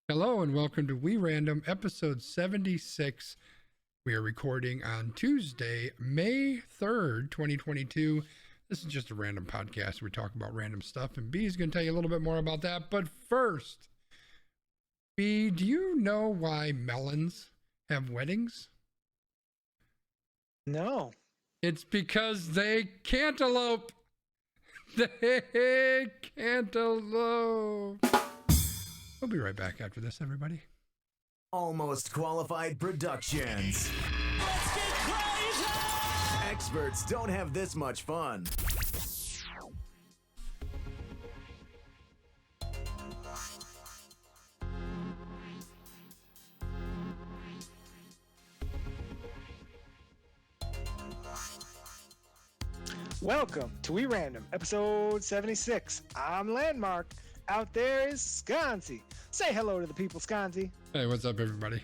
Hello and welcome to We Random, episode 76. We are recording on Tuesday, May 3rd, 2022. This is just a random podcast. We talk about random stuff, and B is going to tell you a little bit more about that. But first, B, do you know why melons have weddings? No. It's because they cantaloupe. They cantaloupe. We'll be right back after this, everybody. Almost Qualified Productions. Let's get crazy! Experts don't have this much fun. Welcome to We Random, episode 76. I'm Landmark. Out there is Skonzii. Say hello to the people, Skonzii. Hey, what's up, everybody?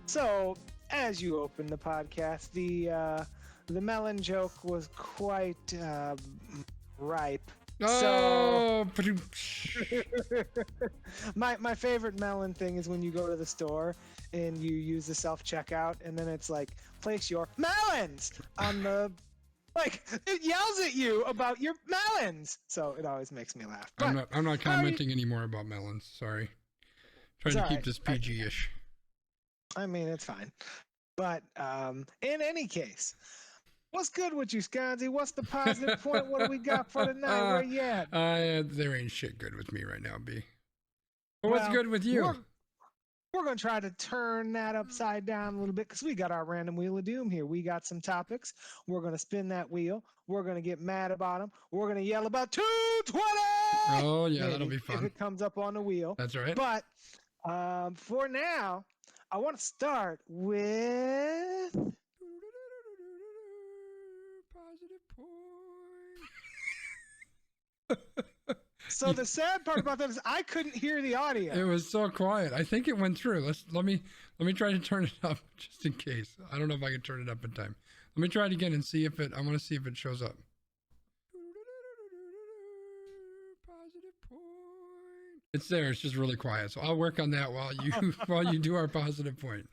So, as you open the podcast, the melon joke was quite ripe. Oh, So, my favorite melon thing is when you go to the store and you use the self-checkout, and then it's like, place your melons on the... Like, it yells at you about your melons. So it always makes me laugh. But I'm not commenting anymore about melons. Sorry. Trying to keep this PG-ish. I mean, it's fine. But in any case, what's good with you, Skonzii? What's the positive point? What do we got for tonight? Where you at? There ain't shit good with me right now, B. But what's good with you? We're going to try to turn that upside down a little bit because we got our random wheel of doom here. We got some topics. We're going to spin that wheel. We're going to get mad about them. We're going to yell about 220. Oh, yeah, maybe, that'll be fun. If it comes up on the wheel. That's right. But for now, I want to start with... Positive point. So the sad part about that is I couldn't hear the audio. It was so quiet. I think it went through. Let me try to turn it up just in case. I don't know if I can turn it up in time. Let me try it again and see if it. I want to see if it shows up. Positive point. It's there. It's just really quiet. So I'll work on that while you do our positive point.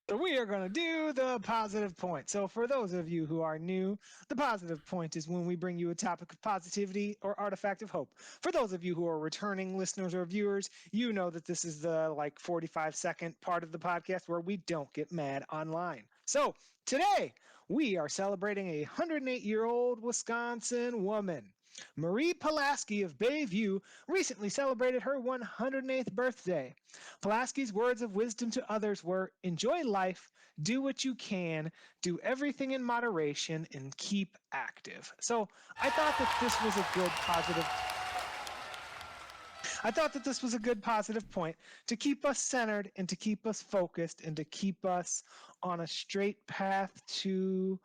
So we are going to do the positive point. So for those of you who are new, the positive point is when we bring you a topic of positivity or artifact of hope. For those of you who are returning listeners or viewers, you know that this is the 45-second part of the podcast where we don't get mad online. So today we are celebrating a 108-year-old Wisconsin woman. Marie Pulaski of Bayview recently celebrated her 108th birthday. Pulaski's words of wisdom to others were, enjoy life, do what you can, do everything in moderation, and keep active. So I thought that this was a good positive point to keep us centered and to keep us focused and to keep us on a straight path to,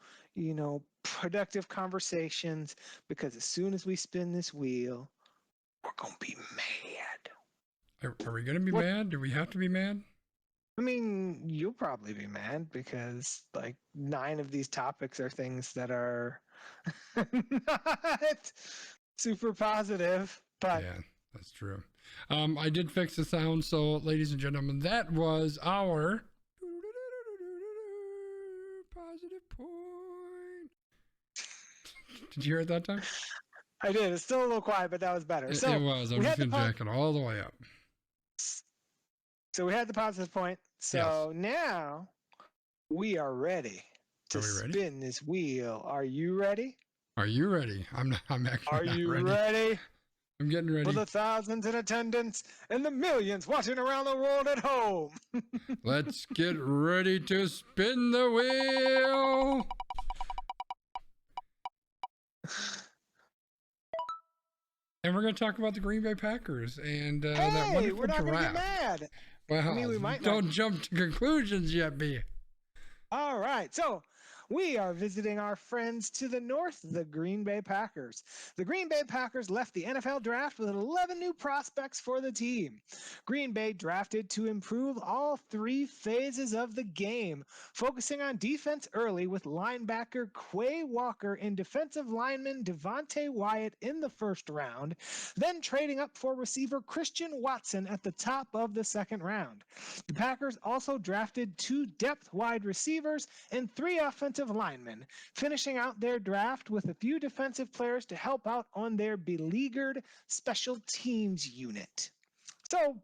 productive conversations, because as soon as we spin this wheel, we're going to be mad. Are we going to be mad? Do we have to be mad? I mean, you'll probably be mad because 9 of these topics are things that are not super positive, but yeah, that's true. I did fix the sound. So ladies and gentlemen, that was our positive point. Did you hear it that time? I did. It's still a little quiet, but that was better. It was. I'm just going to jack it all the way up. So we had the positive point. So now we are ready to spin this wheel. Are you ready? Are you ready? I'm actually Are not you ready. ready? I'm getting ready. For the thousands in attendance and the millions watching around the world at home. Let's get ready to spin the wheel. And we're going to talk about the Green Bay Packers and that wonderful we're not going to giraffe. get mad. Well, I mean, we might don't not. jump to conclusions yet, B. All right. So We are visiting our friends to the north, the Green Bay Packers. The Green Bay Packers left the NFL draft with 11 new prospects for the team. Green Bay drafted to improve all three phases of the game, focusing on defense early with linebacker Quay Walker and defensive lineman Devontae Wyatt in the first round, then trading up for receiver Christian Watson at the top of the second round. The Packers also drafted 2 depth wide receivers and 3 offensive linemen, finishing out their draft with a few defensive players to help out on their beleaguered special teams unit. So,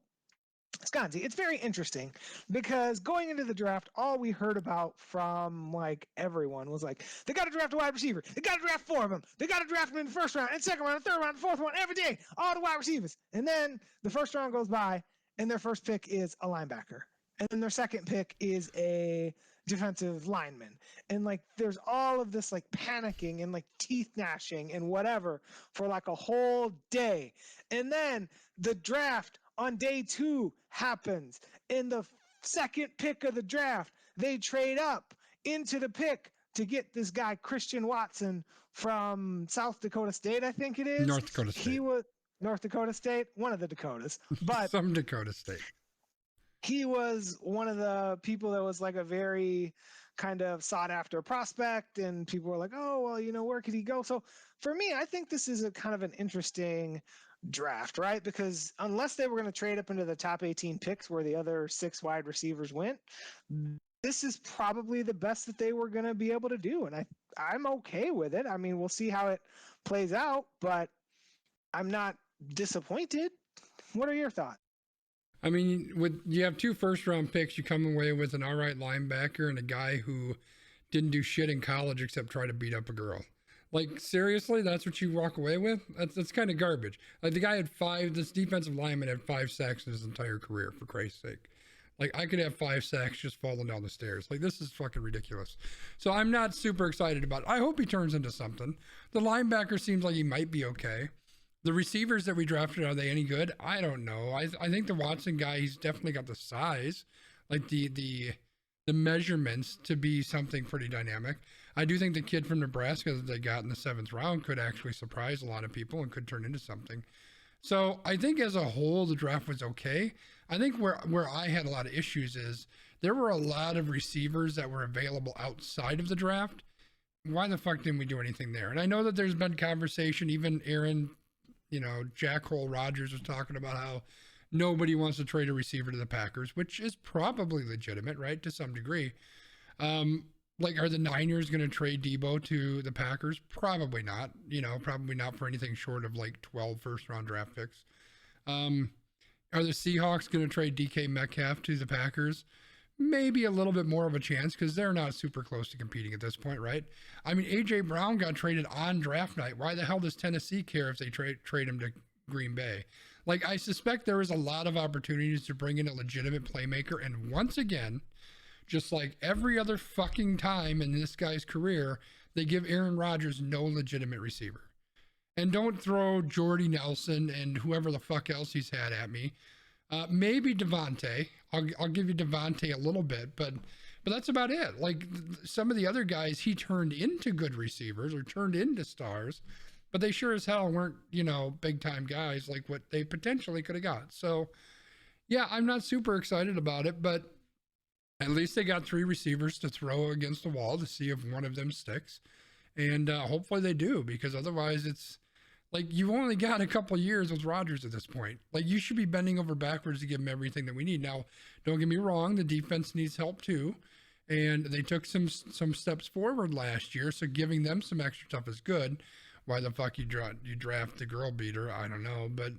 Skonzii, it's very interesting because going into the draft, all we heard about from like everyone was like, they got to draft a wide receiver. They got to draft 4 of them. They got to draft them in the first round and second round and third round and fourth round every day, all the wide receivers. And then the first round goes by and their first pick is a linebacker. And then their second pick is a defensive lineman. And like there's all of this like panicking and like teeth gnashing and whatever for like a whole day. And then the draft on day 2 happens. In the second pick of the draft, they trade up into the pick to get this guy Christian Watson from South Dakota State, I think it is. North Dakota State. He was North Dakota State, one of the Dakotas, but Some Dakota State. he was one of the people that was like a very kind of sought after prospect, and people were like, oh, well, you know, where could he go? So for me, I think this is a kind of an interesting draft, right? Because unless they were going to trade up into the top 18 picks where the other 6 wide receivers went, this is probably the best that they were going to be able to do. And I'm okay with it. I mean, we'll see how it plays out, but I'm not disappointed. What are your thoughts? I mean, you have 2 first-round picks, you come away with an all right linebacker and a guy who didn't do shit in college except try to beat up a girl. Like, seriously, that's what you walk away with? That's kind of garbage. Like, the guy had 5, this defensive lineman had 5 sacks in his entire career, for Christ's sake. Like, I could have 5 sacks just falling down the stairs. Like, this is fucking ridiculous. So I'm not super excited about it. I hope he turns into something. The linebacker seems like he might be okay. The receivers that we drafted, are they any good? I don't know. I think the Watson guy, he's definitely got the size, like the measurements to be something pretty dynamic. I do think the kid from Nebraska that they got in the 7th round could actually surprise a lot of people and could turn into something. So I think as a whole, the draft was okay. I think where I had a lot of issues is there were a lot of receivers that were available outside of the draft. Why the fuck didn't we do anything there? And I know that there's been conversation, even Aaron, Jackhole Rodgers was talking about how nobody wants to trade a receiver to the Packers, which is probably legitimate, right? To some degree. Like, are the Niners going to trade Debo to the Packers? Probably not. Probably not for anything short of like 12 first-round draft picks. Are the Seahawks going to trade DK Metcalf to the Packers? Maybe a little bit more of a chance because they're not super close to competing at this point, right? I mean, A.J. Brown got traded on draft night. Why the hell does Tennessee care if they trade him to Green Bay? Like, I suspect there is a lot of opportunities to bring in a legitimate playmaker. And once again, just like every other fucking time in this guy's career, they give Aaron Rodgers no legitimate receiver. And don't throw Jordy Nelson and whoever the fuck else he's had at me. Maybe Devontae. I'll give you Devontae a little bit, but that's about it. Like, some of the other guys, he turned into good receivers or turned into stars, but they sure as hell weren't, big time guys like what they potentially could have got. So, yeah, I'm not super excited about it, but at least they got 3 receivers to throw against the wall to see if one of them sticks. And hopefully they do, because otherwise it's like you've only got a couple years with Rodgers at this point. Like, you should be bending over backwards to give him everything that we need. Now, don't get me wrong, the defense needs help too. And they took some steps forward last year, so giving them some extra stuff is good. Why the fuck you draft the girl beater? I don't know, but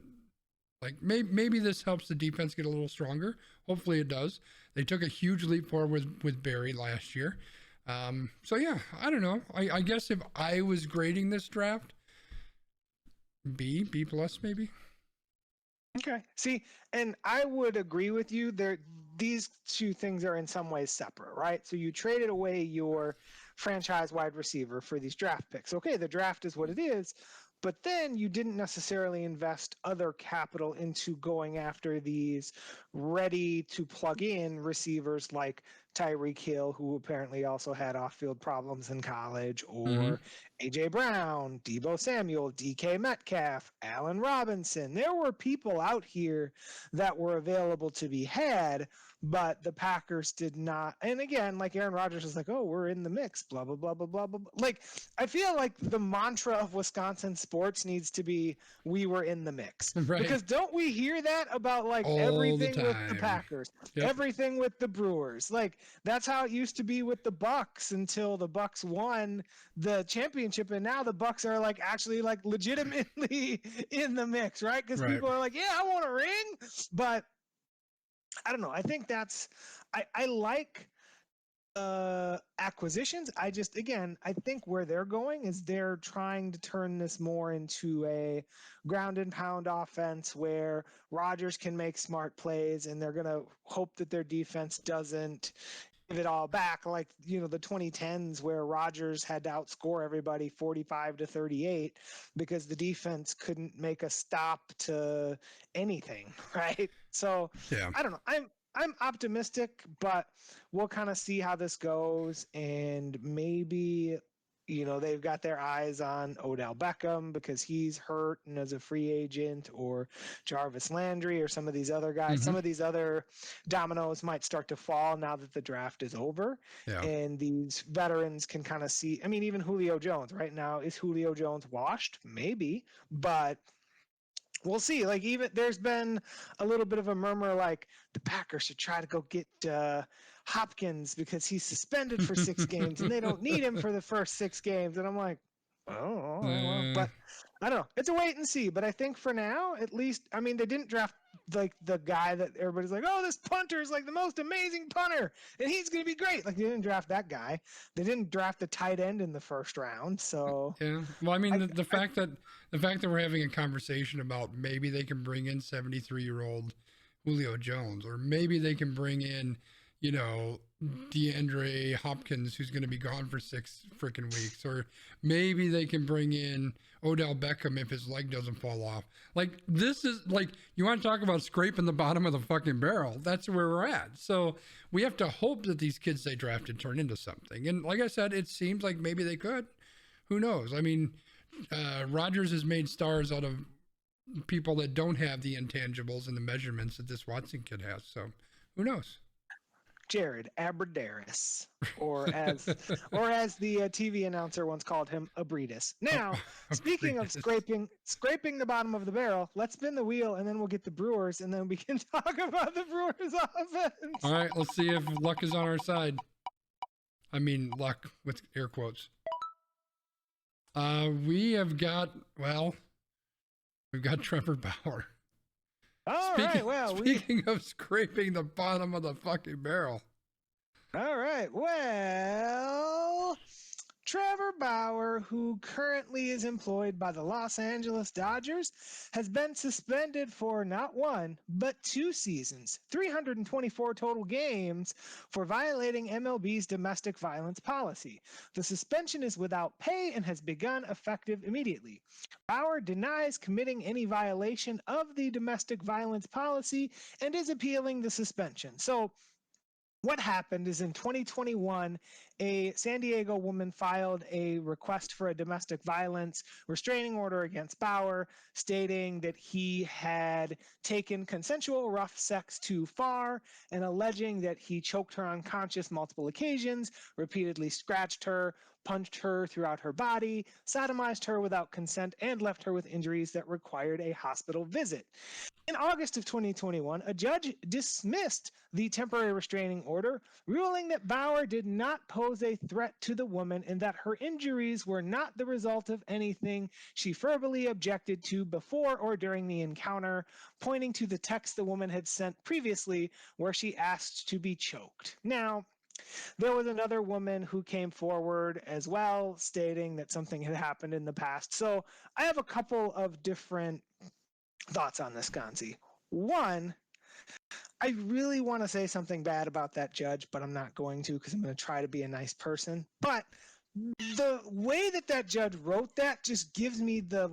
like maybe this helps the defense get a little stronger. Hopefully it does. They took a huge leap forward with Barry last year. So yeah, I don't know. I guess if I was grading this draft, B plus maybe. Okay. See, and I would agree with you. These 2 things are in some ways separate, right? So you traded away your franchise wide receiver for these draft picks. Okay, the draft is what it is, but then you didn't necessarily invest other capital into going after these ready to plug in receivers like Tyreek Hill, who apparently also had off-field problems in college, Mm-hmm. or A.J. Brown, Deebo Samuel, D.K. Metcalf, Allen Robinson. There were people out here that were available to be had, but the Packers did not. And again, like Aaron Rodgers was like, oh, we're in the mix, blah, blah, blah, blah, blah, blah. Like, I feel like the mantra of Wisconsin sports needs to be, we were in the mix. Right. Because don't we hear that about like All the everything with the time. Packers, Yep. everything with the Brewers? Like, that's how it used to be with the Bucks until the Bucks won the championship. And now the Bucks are like actually like legitimately in the mix, right? Because Right. people are like, yeah, I want a ring. But I don't know. I think I like acquisitions. I think where they're going is they're trying to turn this more into a ground and pound offense where Rodgers can make smart plays, and they're going to hope that their defense doesn't give it all back, like the 2010s where Rodgers had to outscore everybody 45-38 because the defense couldn't make a stop to anything, right? So Yeah. I don't know. I'm optimistic, but we'll kind of see how this goes, and maybe they've got their eyes on Odell Beckham because he's hurt and as a free agent, or Jarvis Landry, or some of these other guys. Mhm. Some of these other dominoes might start to fall now that the draft is over, Yeah. and these veterans can kind of see. I mean, even Julio Jones right now, is Julio Jones washed? Maybe, but we'll see. Like, even there's been a little bit of a murmur like the Packers should try to go get Hopkins because he's suspended for 6 games and they don't need him for the first 6 games. And I'm like, oh, all right, well, but I don't know. It's a wait and see. But I think for now, at least, I mean, they didn't draft like the guy that everybody's like, oh, this punter is like the most amazing punter and he's going to be great. Like, they didn't draft that guy. They didn't draft the tight end in the first round. So Yeah. Well, I mean, the fact that we're having a conversation about maybe they can bring in 73-year-old Julio Jones, or maybe they can bring in, DeAndre Hopkins, who's going to be gone for 6 freaking weeks, or maybe they can bring in Odell Beckham if his leg doesn't fall off. Like, this is like, you want to talk about scraping the bottom of the fucking barrel. That's where we're at. So we have to hope that these kids they drafted turn into something. And like I said, it seems like maybe they could. Who knows? I mean, Rodgers has made stars out of people that don't have the intangibles and the measurements that this Watson kid has. So who knows? Jared Abbrederis, or as the TV announcer once called him, Abredis. Now, speaking of scraping the bottom of the barrel, let's spin the wheel and then we'll get the Brewers, and then we can talk about the Brewers offense. All right, let's see if luck is on our side. I mean, luck with air quotes. We've got Trevor Bauer. Speaking of scraping the bottom of the fucking barrel. All right, well, Trevor Bauer, who currently is employed by the Los Angeles Dodgers, has been suspended for not 1, but 2 seasons, 324 total games for violating MLB's domestic violence policy. The suspension is without pay and has begun effective immediately. Bauer denies committing any violation of the domestic violence policy and is appealing the suspension. So, what happened is in 2021, a San Diego woman filed a request for a domestic violence restraining order against Bauer, stating that he had taken consensual rough sex too far and alleging that he choked her unconscious multiple occasions, repeatedly scratched her, punched her throughout her body, sodomized her without consent, and left her with injuries that required a hospital visit. In August of 2021, a judge dismissed the temporary restraining order, ruling that Bauer did not pose a threat to the woman and that her injuries were not the result of anything she verbally objected to before or during the encounter, pointing to the text the woman had sent previously where she asked to be choked. Now, there was another woman who came forward as well, stating that something had happened in the past. So I have a couple of different thoughts on this, Skonzii. One, I really want to say something bad about that judge, but I'm not going to because I'm going to try to be a nice person. But the way that judge wrote that just gives me the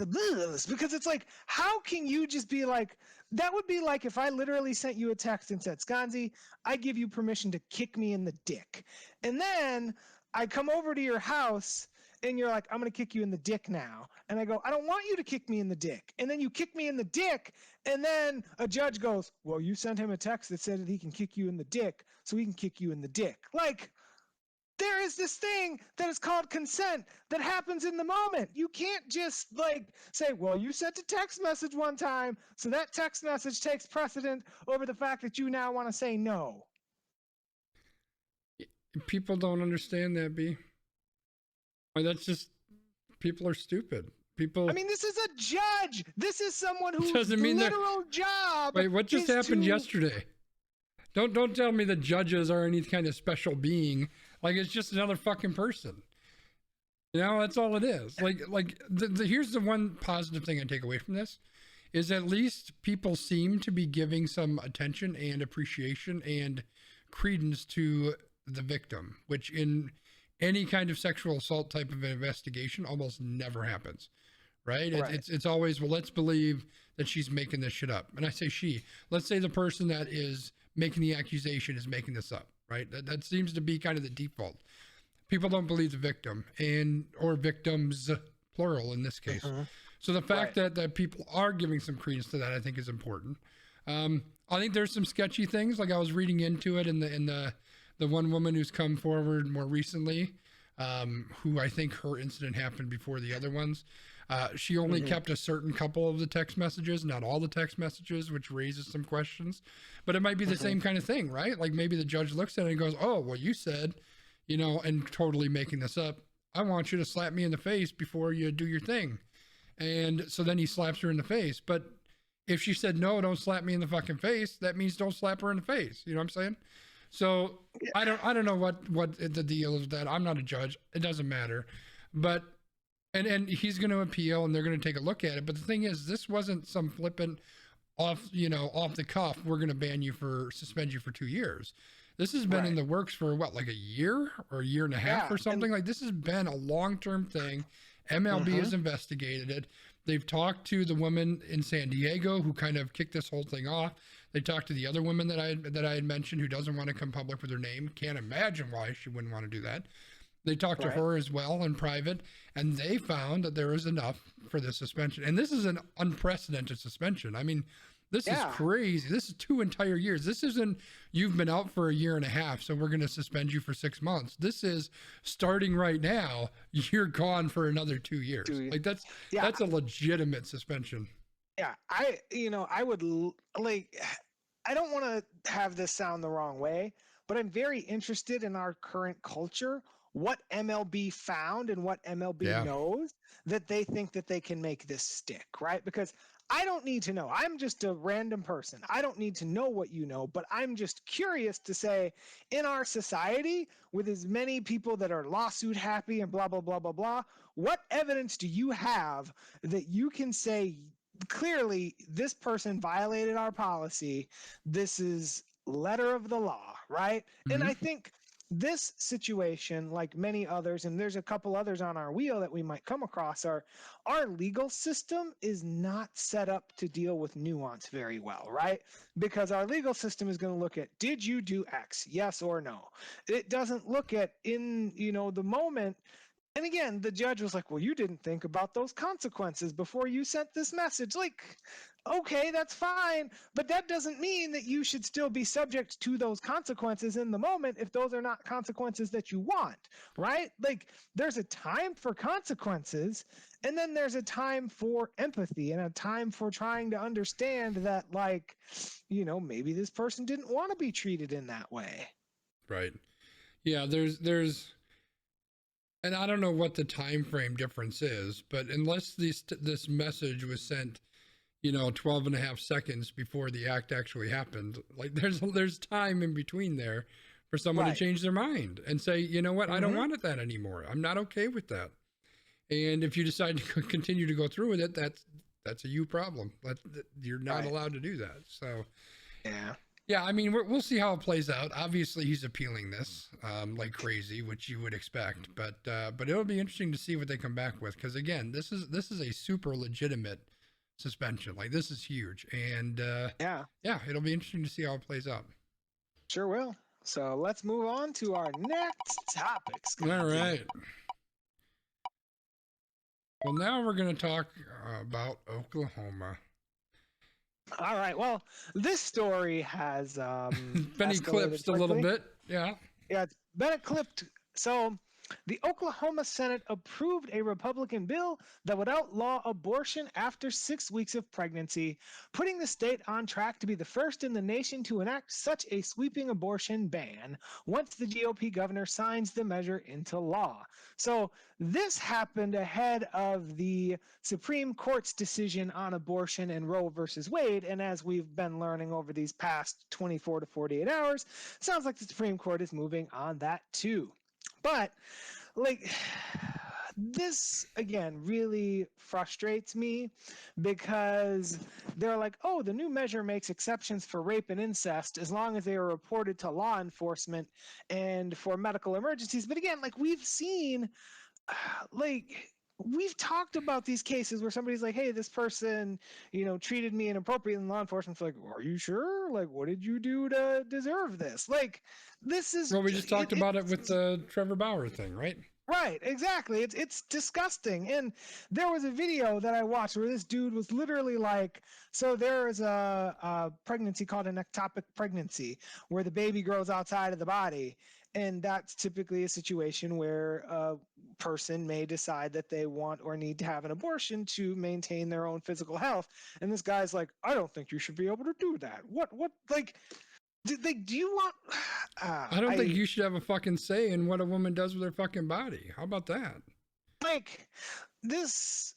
because it's like, how can you just be like, that would be like if I literally sent you a text and said, Skonzii, I give you permission to kick me in the dick. And then I come over to your house and you're like, I'm going to kick you in the dick now. And I go, I don't want you to kick me in the dick. And then you kick me in the dick. And then a judge goes, well, you sent him a text that said that he can kick you in the dick, so he can kick you in the dick. Like, there is this thing that is called consent that happens in the moment. You can't just like say, well, you sent a text message one time, so that text message takes precedent over the fact that you now want to say no. People don't understand that, B. That's just, people are stupid. People. I mean, this is a judge. This is someone whose doesn't mean literal job. Wait, what just happened to... yesterday? Don't tell me the judges are any kind of special being. Like, it's just another fucking person. You know, that's all it is. Here's the one positive thing I take away from this is at least people seem to be giving some attention and appreciation and credence to the victim, which in any kind of sexual assault type of investigation almost never happens, right? It's always, well, let's believe that she's making this shit up. And I say she. Let's say the person that is making the accusation is making this up, right? That seems to be kind of the default. People don't believe the victim, or victims, plural in this case. So the fact that people are giving some credence to that, I think, is important. I think there's some sketchy things. Like, I was reading into it in the one woman who's come forward more recently, who I think her incident happened before the other ones. She only kept a certain couple of the text messages, not all the text messages, which raises some questions. But it might be the same kind of thing, right? Like, maybe the judge looks at it and goes, oh, well, you said, you know, and totally making this up, I want you to slap me in the face before you do your thing. And so then he slaps her in the face. But if she said, no, don't slap me in the fucking face, that means don't slap her in the face. You know what I'm saying? So I don't know what the deal is with that. I'm not a judge. It doesn't matter. But and he's going to appeal and they're going to take a look at it. But the thing is, this wasn't some flippant off the cuff, we're going to suspend you for 2 years. This has been in the works for what, like a year or a year and a half or something. Like, this has been a long-term thing. MLB has investigated it. They've talked to the woman in San Diego who kind of kicked this whole thing off. They talked to the other woman that I had mentioned who doesn't want to come public with her name. Can't imagine why she wouldn't want to do that. They talked to her as well in private, and they found that there was enough for the suspension. And this is an unprecedented suspension. I mean, this is crazy. This is 2 entire years. This isn't, you've been out for a year and a half, so we're going to suspend you for 6 months. This is starting right now. You're gone for another 2 years. Like, that's a legitimate suspension. Yeah, I would like, I don't want to have this sound the wrong way, but I'm very interested in our current culture, what MLB found and what MLB knows that they think that they can make this stick, right? Because I don't need to know. I'm just a random person. I don't need to know what you know, but I'm just curious to say, in our society, with as many people that are lawsuit happy and blah, blah, blah, blah, blah, what evidence do you have that you can say, clearly, this person violated our policy. This is letter of the law, right? And I think this situation, like many others, and there's a couple others on our wheel that we might come across, are our legal system is not set up to deal with nuance very well, right? Because our legal system is going to look at, did you do X, yes or no? It doesn't look at in, the moment. And again, the judge was like, well, you didn't think about those consequences before you sent this message. Like, okay, that's fine. But that doesn't mean that you should still be subject to those consequences in the moment if those are not consequences that you want, right? Like, there's a time for consequences, and then there's a time for empathy and a time for trying to understand that, like, maybe this person didn't want to be treated in that way. Right. Yeah, there's and I don't know what the time frame difference is, but unless this message was sent, 12 and a half seconds before the act actually happened, like there's time in between there for someone to change their mind and say, you know what, I don't want it that anymore. I'm not okay with that. And if you decide to continue to go through with it, that's a you problem. You're not allowed to do that. So Yeah, I mean, we'll see how it plays out. Obviously, he's appealing this like crazy, which you would expect. But it'll be interesting to see what they come back with, because again, this is a super legitimate suspension. Like, this is huge, and yeah, it'll be interesting to see how it plays out. Sure will. So let's move on to our next topic. All right. Well, now we're going to talk about Oklahoma. All right. Well, this story has been eclipsed a little bit. Yeah. Yeah, it's been eclipsed. So the Oklahoma Senate approved a Republican bill that would outlaw abortion after 6 weeks of pregnancy, putting the state on track to be the first in the nation to enact such a sweeping abortion ban once the GOP governor signs the measure into law. So this happened ahead of the Supreme Court's decision on abortion in Roe versus Wade, and as we've been learning over these past 24 to 48 hours, sounds like the Supreme Court is moving on that too. But, like, this, again, really frustrates me because they're like, oh, the new measure makes exceptions for rape and incest as long as they are reported to law enforcement and for medical emergencies. But again, like, we've seen, we've talked about these cases where somebody's like, hey, this person, treated me inappropriately, and law enforcement's like, are you sure? Like, what did you do to deserve this? Like, this is... Well, we just talked about it with the Trevor Bauer thing, right? Right, exactly. It's disgusting. And there was a video that I watched where this dude was literally like, so there is a pregnancy called an ectopic pregnancy where the baby grows outside of the body. And that's typically a situation where a person may decide that they want or need to have an abortion to maintain their own physical health. And this guy's like, I don't think you should be able to do that. What, like, do you want... I don't think you should have a fucking say in what a woman does with her fucking body. How about that? Like, this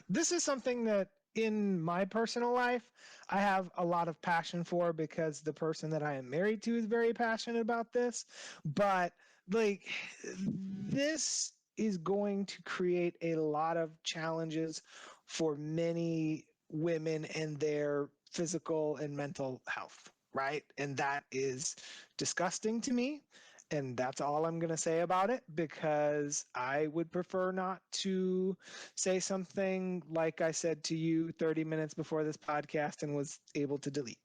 is something that in my personal life, I have a lot of passion for because the person that I am married to is very passionate about this. But, like, this is going to create a lot of challenges for many women and their physical and mental health. Right? And that is disgusting to me. And that's all I'm going to say about it, because I would prefer not to say something like I said to you 30 minutes before this podcast and was able to delete.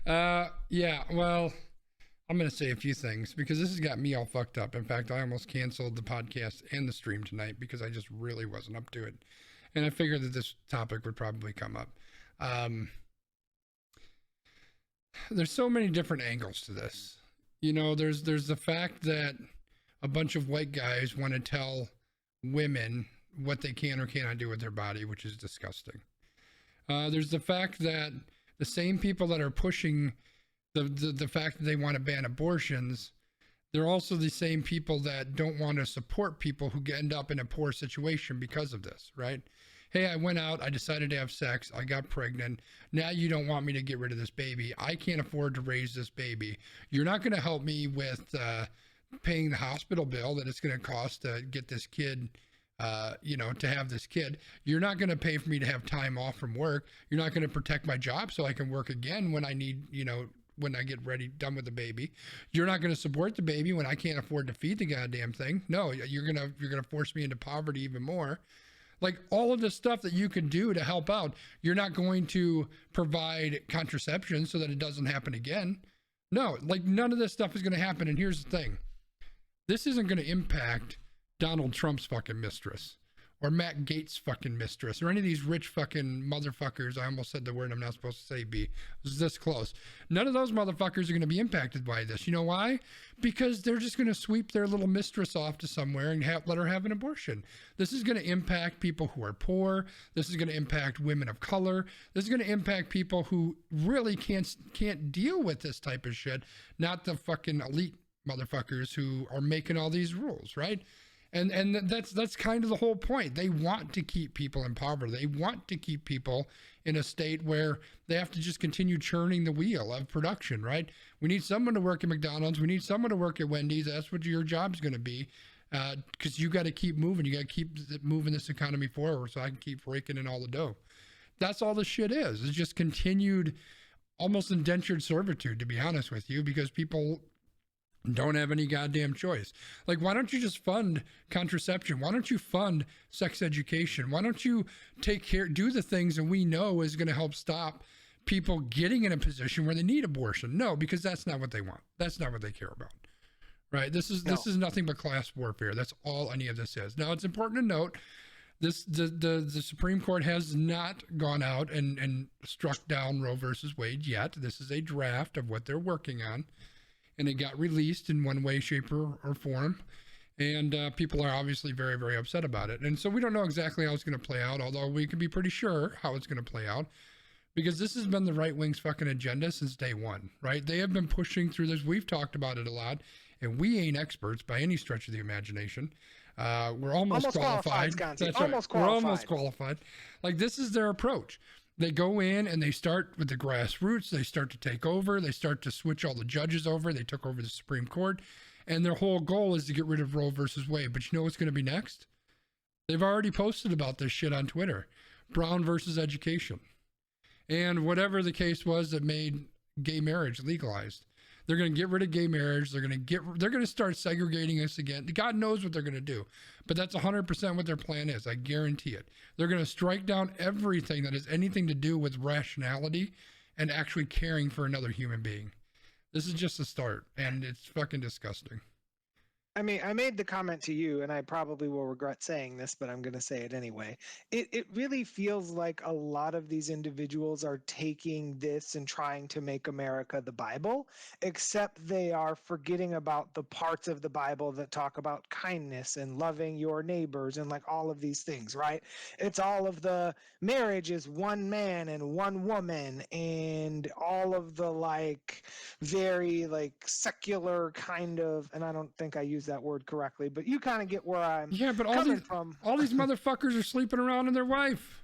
Yeah, well, I'm going to say a few things because this has got me all fucked up. In fact, I almost canceled the podcast and the stream tonight because I just really wasn't up to it. And I figured that this topic would probably come up. There's so many different angles to this. There's the fact that a bunch of white guys want to tell women what they can or cannot do with their body, which is disgusting. There's the fact that the same people that are pushing the fact that they want to ban abortions, they're also the same people that don't want to support people who end up in a poor situation because of this, right? Hey, I went out, I decided to have sex, I got pregnant. Now you don't want me to get rid of this baby. I can't afford to raise this baby. You're not going to help me with paying the hospital bill that it's going to cost to get this kid, to have this kid. You're not going to pay for me to have time off from work. You're not going to protect my job so I can work again when I need, when I get done with the baby. You're not going to support the baby when I can't afford to feed the goddamn thing. No, you're going to force me into poverty even more. Like, all of the stuff that you can do to help out, you're not going to provide contraception so that it doesn't happen again. No, like, none of this stuff is going to happen. And here's the thing. This isn't going to impact Donald Trump's fucking mistress or Matt Gaetz' fucking mistress or any of these rich fucking motherfuckers. I almost said the word I'm not supposed to say, B. It was this close. None of those motherfuckers are going to be impacted by this. You know why? Because they're just going to sweep their little mistress off to somewhere and let her have an abortion. This is going to impact people who are poor. This is going to impact women of color. This is going to impact people who really can't deal with this type of shit, not the fucking elite motherfuckers who are making all these rules, right? And that's kind of the whole point. They want to keep people in poverty. They want to keep people in a state where they have to just continue churning the wheel of production, right? We need someone to work at McDonald's. We need someone to work at Wendy's. That's what your job's going to be, because you got to keep moving. You got to keep moving this economy forward so I can keep raking in all the dough. That's all this shit is. It's just continued almost indentured servitude, to be honest with you, because people don't have any goddamn choice. Like, why don't you just fund contraception? Why don't you fund sex education? Why don't you do the things that we know is going to help stop people getting in a position where they need abortion? No, because that's not what they want. That's not what they care about. Right? This is nothing but class warfare. That's all any of this is. Now, it's important to note this: the Supreme Court has not gone out and struck down Roe versus Wade yet. This is a draft of what they're working on, and it got released in one way, shape, or form. And people are obviously very, very upset about it. And so we don't know exactly how it's going to play out, although we can be pretty sure how it's going to play out, because this has been the right wing's fucking agenda since day one, right? They have been pushing through this. We've talked about it a lot, and we ain't experts by any stretch of the imagination. We're almost qualified. That's right. We're almost qualified. Like, this is their approach. They go in and they start with the grassroots. They start to take over. They start to switch all the judges over. They took over the Supreme Court. And their whole goal is to get rid of Roe versus Wade. But you know what's going to be next? They've already posted about this shit on Twitter. Brown versus education. And whatever the case was that made gay marriage legalized. They're going to get rid of gay marriage. They're going to start segregating us again. God knows what they're going to do. But that's 100% what their plan is. I guarantee it. They're going to strike down everything that has anything to do with rationality and actually caring for another human being. This is just a start, and it's fucking disgusting. I mean, I made the comment to you, and I probably will regret saying this, but I'm going to say it anyway. It really feels like a lot of these individuals are taking this and trying to make America the Bible, except they are forgetting about the parts of the Bible that talk about kindness and loving your neighbors and like all of these things, right? It's all of the marriage is one man and one woman and all of the like very like secular kind of, and I don't think I use that word correctly, but you kind of get where I'm coming from. All these motherfuckers are sleeping around in their wife.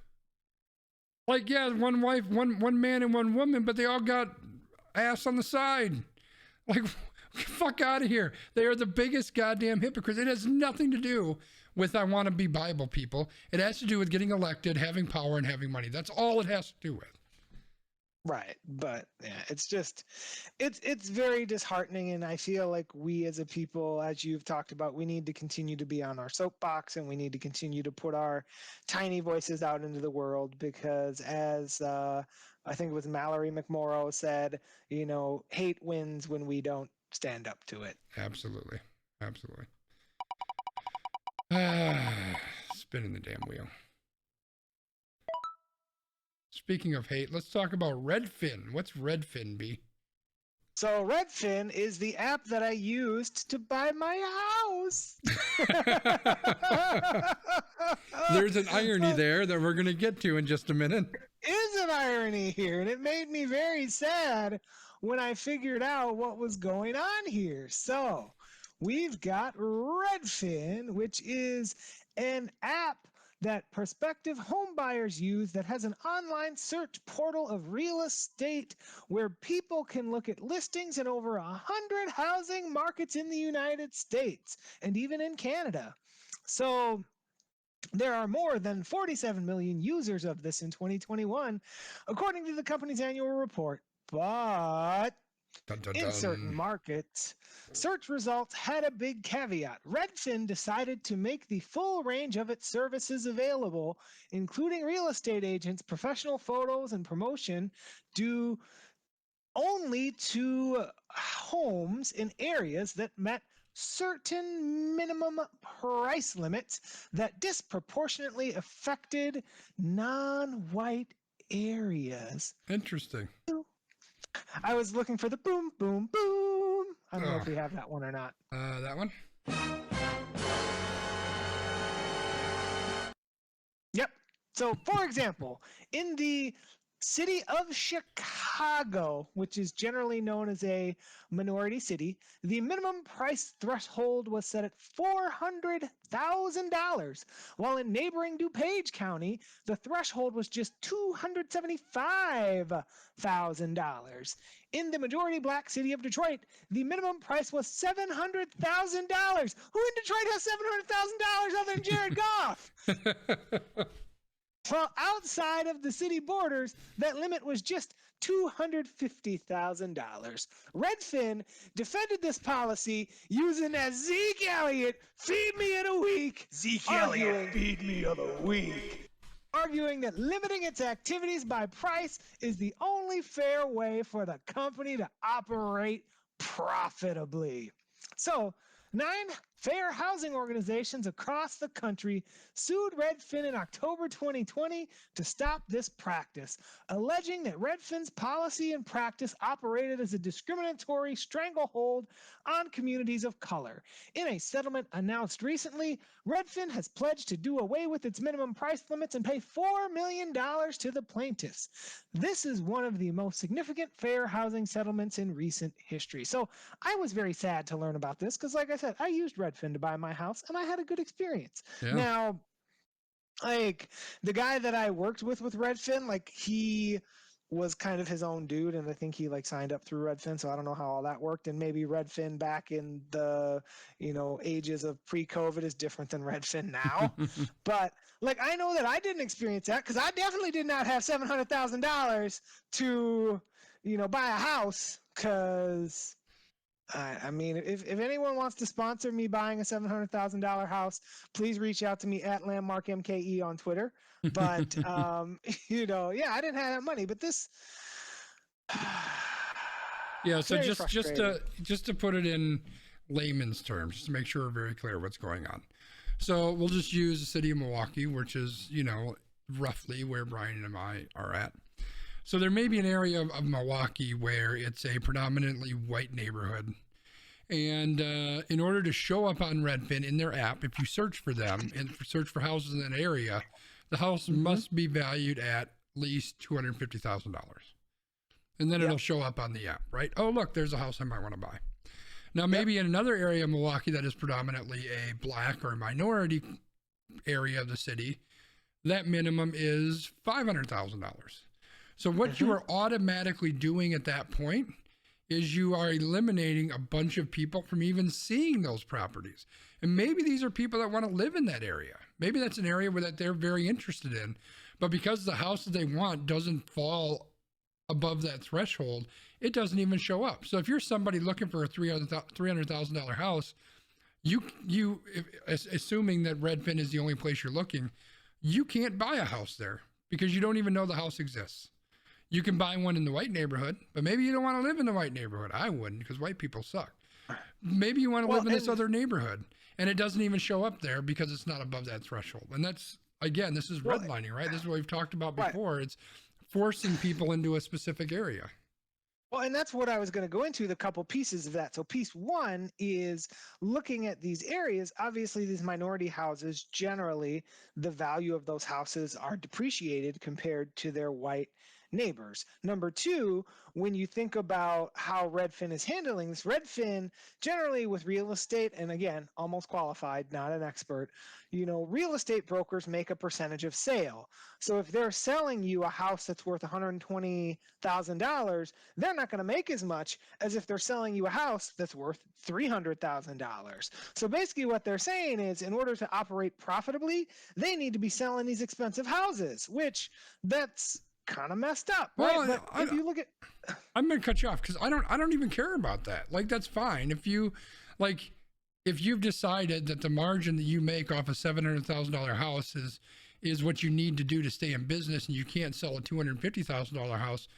Like, yeah, one wife, one man and one woman, but they all got ass on the side. Like, fuck out of here. They are the biggest goddamn hypocrites. It has nothing to do with I want to be Bible people. It has to do with getting elected, having power, and having money. That's all it has to do with. Right. But yeah, it's just, it's very disheartening. And I feel like we as a people, as you've talked about, we need to continue to be on our soapbox and we need to continue to put our tiny voices out into the world because as I think it was Mallory McMorrow said, you know, hate wins when we don't stand up to it. Absolutely. Absolutely. Spinning the damn wheel. Speaking of hate, let's talk about Redfin. What's Redfin, B? So Redfin is the app that I used to buy my house. There's an irony there that we're going to get to in just a minute. Is an irony here, and it made me very sad when I figured out what was going on here. So we've got Redfin, which is an app that prospective home buyers use that has an online search portal of real estate where people can look at listings in over 100 housing markets in the United States and even in Canada. So there are more than 47 million users of this in 2021, according to the company's annual report. But Dun, dun, in dun. certain markets, search results had a big caveat. Redfin decided to make the full range of its services available, including real estate agents, professional photos, and promotion, due only to homes in areas that met certain minimum price limits that disproportionately affected non-white areas. Interesting. I was looking for the boom, boom, boom. I don't know if we have that one or not. That one? Yep. So, for example, in the city of Chicago, which is generally known as a minority city, the minimum price threshold was set at $400,000, while in neighboring DuPage County, the threshold was just $275,000. In the majority black city of Detroit, the minimum price was $700,000. Who in Detroit has $700,000 other than Jared Goff? Well, outside of the city borders, that limit was just $250,000. Redfin defended this policy using that Zeke Elliott feed me in a week. Zeke arguing- Elliott, feed me of the week. arguing that limiting its activities by price is the only fair way for the company to operate profitably. So, 9 fair housing organizations across the country sued Redfin in October 2020 to stop this practice, alleging that Redfin's policy and practice operated as a discriminatory stranglehold on communities of color. In a settlement announced recently, Redfin has pledged to do away with its minimum price limits and pay $4 million to the plaintiffs. This is one of the most significant fair housing settlements in recent history. So I was very sad to learn about this because, like I said, I used Redfin to buy my house and I had a good experience. Yeah. Now, like the guy that I worked with Redfin, like he was kind of his own dude, and I think he like signed up through Redfin, so I don't know how all that worked. And maybe Redfin back in the ages of pre-COVID is different than Redfin now. But like I know that I didn't experience that because I definitely did not have $700,000 to buy a house. Because I mean, if anyone wants to sponsor me buying a $700,000 house, please reach out to me at LandmarkMKE on Twitter. But yeah, I didn't have that money. But this, Yeah, so very just to put it in layman's terms, just to make sure we're very clear what's going on. So we'll just use the city of Milwaukee, which is roughly where Brian and I are at. So there may be an area of Milwaukee where it's a predominantly white neighborhood. And in order to show up on Redfin in their app, if you search for them and search for houses in that area, the house must be valued at least $250,000. And then it'll show up on the app, right? Oh, look, there's a house I might want to buy. Now, maybe in another area of Milwaukee that is predominantly a black or minority area of the city, that minimum is $500,000. So what you are automatically doing at that point is you are eliminating a bunch of people from even seeing those properties. And maybe these are people that want to live in that area. Maybe that's an area that they're very interested in. But because the house that they want doesn't fall above that threshold, it doesn't even show up. So if you're somebody looking for a $300,000 house, assuming that Redfin is the only place you're looking, you can't buy a house there because you don't even know the house exists. You can buy one in the white neighborhood, but maybe you don't want to live in the white neighborhood. I wouldn't, because white people suck. Maybe you want to live in this other neighborhood, and it doesn't even show up there because it's not above that threshold. And that's, again, this is redlining, right? This is what we've talked about before. It's forcing people into a specific area. Well, and that's what I was going to go into, the couple pieces of that. So piece one is looking at these areas. Obviously, these minority houses, generally, the value of those houses are depreciated compared to their white neighbors. Number two, when you think about how Redfin is handling this, Redfin generally with real estate, and again, almost qualified, not an expert, real estate brokers make a percentage of sale. So if they're selling you a house that's worth $120,000, they're not going to make as much as if they're selling you a house that's worth $300,000. So basically what they're saying is in order to operate profitably, they need to be selling these expensive houses, which that's kind of messed up, right? Well, but if you look at, I'm going to cut you off because I don't even care about that. Like, that's fine. If you've decided that the margin that you make off a $700,000 house is what you need to do to stay in business and you can't sell a $250,000 house,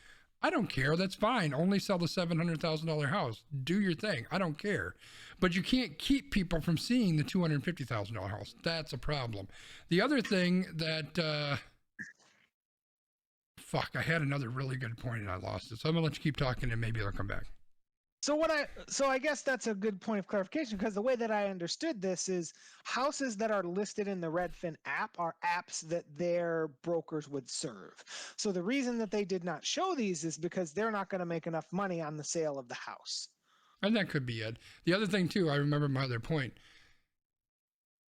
I don't care. That's fine. Only sell the $700,000 house. Do your thing. I don't care. But you can't keep people from seeing the $250,000 house. That's a problem. The other thing that, I had another really good point and I lost it. So I'm gonna let you keep talking and maybe it'll come back. So I guess that's a good point of clarification, because the way that I understood this is houses that are listed in the Redfin app are apps that their brokers would serve. So the reason that they did not show these is because they're not going to make enough money on the sale of the house. And that could be it. The other thing too, I remember my other point.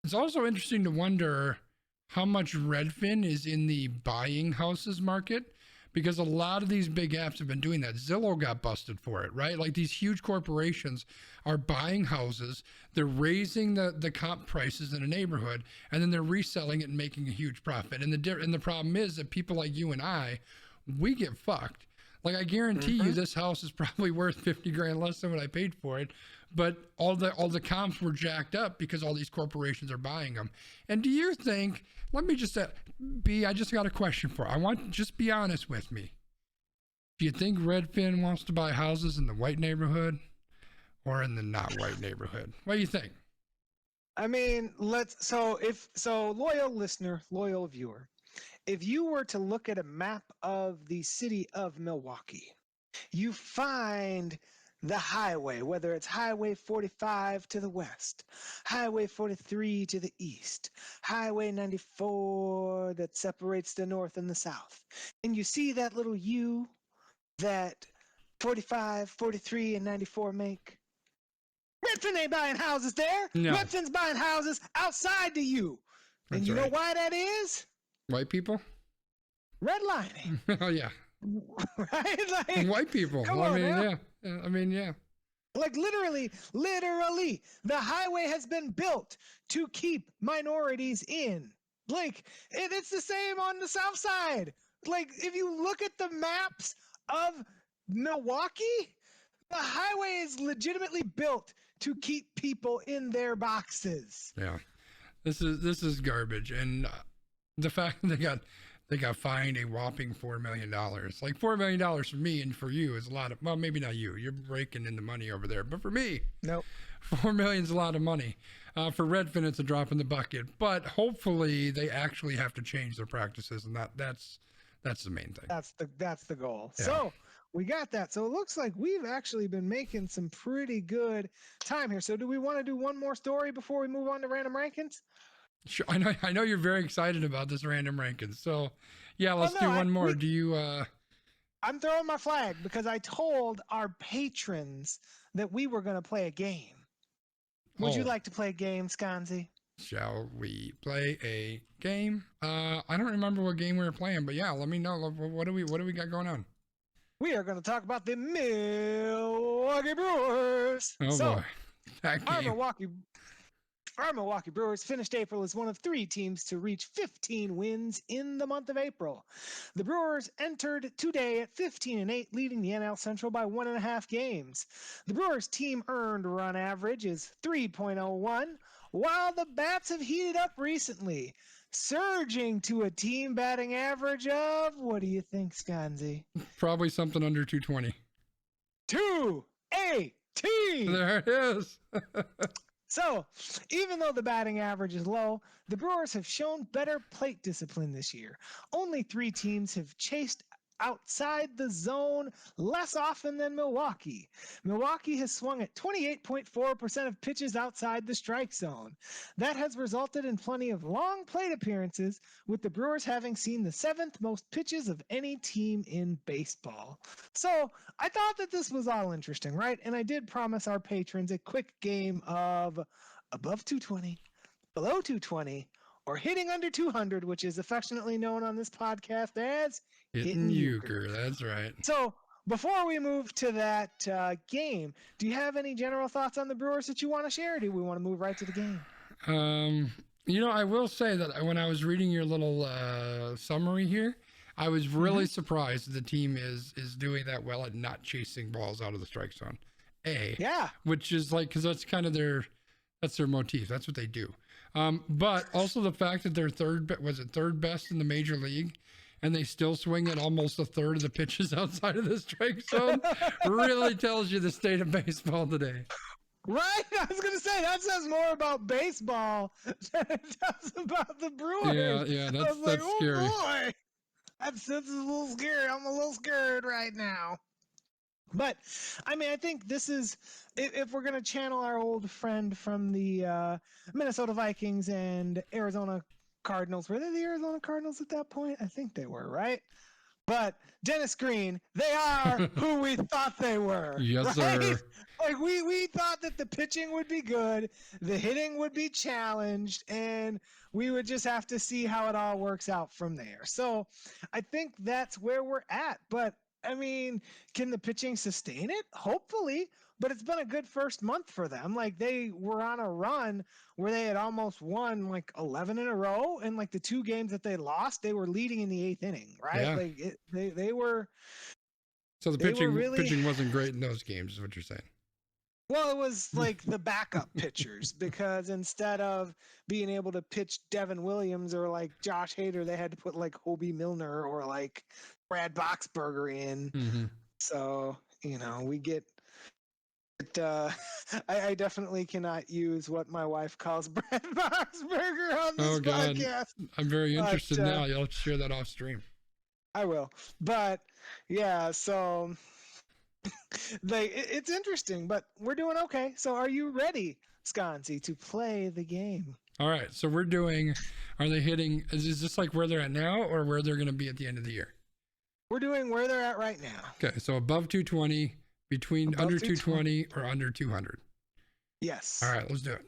It's also interesting to wonder how much Redfin is in the buying houses market, because a lot of these big apps have been doing that. Zillow got busted for it, right? Like, these huge corporations are buying houses, they're raising the comp prices in a neighborhood, and then they're reselling it and making a huge profit. And the problem is that people like you and I, we get fucked. Like, I guarantee you this house is probably worth 50 grand less than what I paid for it. But all the comps were jacked up because all these corporations are buying them. And do you think, let me just I just got a question for you. I want, just be honest with me. Do you think Redfin wants to buy houses in the white neighborhood or in the not white neighborhood? What do you think? I mean, loyal listener, loyal viewer, if you were to look at a map of the city of Milwaukee, you find the highway, whether it's Highway 45 to the west, Highway 43 to the east, Highway 94 that separates the north and the south. And you see that little U that 45, 43, and 94 make? Redfin ain't buying houses there. No. Redfin's buying houses outside the U. And That's you know right. why that is? White people? Redlining. Oh, yeah. Right? Like, White people. come I on mean, now. yeah. I mean, yeah. Like literally, the highway has been built to keep minorities in. Like, it's the same on the south side. Like, if you look at the maps of Milwaukee, the highway is legitimately built to keep people in their boxes. Yeah. This is garbage. And the fact that they got fined a whopping $4 million. Like, $4 million for me and for you is a lot of, well, maybe not you. You're raking in the money over there. But for me, Nope. $4 million is a lot of money. For Redfin, it's a drop in the bucket. But hopefully they actually have to change their practices, and that's the main thing. That's the goal. Yeah. So we got that. So it looks like we've actually been making some pretty good time here. So do we want to do one more story before we move on to random rankings? Sure, I know you're very excited about this random rankings. So, yeah, let's do one more. Do you? I'm throwing my flag because I told our patrons that we were going to play a game. Would you like to play a game, Skonzii? Shall we play a game? I don't remember what game we were playing, but yeah, let me know. What do we got going on? We are going to talk about the Milwaukee Brewers. Oh boy, that game. Our Milwaukee Brewers finished April as one of 3 teams to reach 15 wins in the month of April. The Brewers entered today at 15-8, leading the NL Central by 1.5 games. The Brewers team earned run average is 3.01, while the bats have heated up recently, surging to a team batting average of, what do you think, Skonzii? Probably something under 220. 280. There it is. So, even though the batting average is low, the Brewers have shown better plate discipline this year. Only 3 teams have chased outside the zone less often than Milwaukee. Milwaukee has swung at 28.4% of pitches outside the strike zone. That has resulted in plenty of long plate appearances, with the Brewers having seen the 7th most pitches of any team in baseball. So I thought that this was all interesting, right? And I did promise our patrons a quick game of above 220, below 220, or hitting under 200, which is affectionately known on this podcast as Hitting euchre. That's right. So before we move to that game, do you have any general thoughts on the Brewers that you want to share, or do we want to move right to the game? I will say that when I was reading your little summary here, I was really surprised that the team is doing that well at not chasing balls out of the strike zone. Which is like, because that's kind of their motif. That's what they do. But also the fact that they're third best in the major league, and they still swing at almost a third of the pitches outside of the strike zone really tells you the state of baseball today. Right? I was going to say, that says more about baseball than it does about the Brewers. Yeah, that's scary. Oh boy, that's a little scary. I'm a little scared right now. But, I mean, I think this is, if we're going to channel our old friend from the Minnesota Vikings and Arizona Cardinals, were they the Arizona Cardinals at that point? I think they were, right? But Dennis Green, they are who we thought they were. Yes, right? sir. Like we thought that the pitching would be good, the hitting would be challenged, and we would just have to see how it all works out from there. So I think that's where we're at. But I mean, can the pitching sustain it? Hopefully. But it's been a good first month for them. Like, they were on a run where they had almost won like 11 in a row, and like the 2 games that they lost, they were leading in the 8th inning, right? Yeah. Like they were So the They were pitching really- pitching wasn't great in those games, is what you're saying. Well, it was like the backup pitchers because instead of being able to pitch Devin Williams or like Josh Hader, they had to put like Hobie Milner or like Brad Boxberger in. Mm-hmm. So, we get it. I definitely cannot use what my wife calls Brad Boxberger on this Oh, God. podcast. I'm very But, interested now. You'll have to share that off stream. I will. But yeah, so it's interesting, but we're doing okay. So are you ready, Skonzii, to play the game? All right. So we're doing, are they hitting, is this like where they're at now or where they're going to be at the end of the year? We're doing where they're at right now. Okay. So above 220, between Above under 220. 220 or under 200. Yes. All right. Let's do it.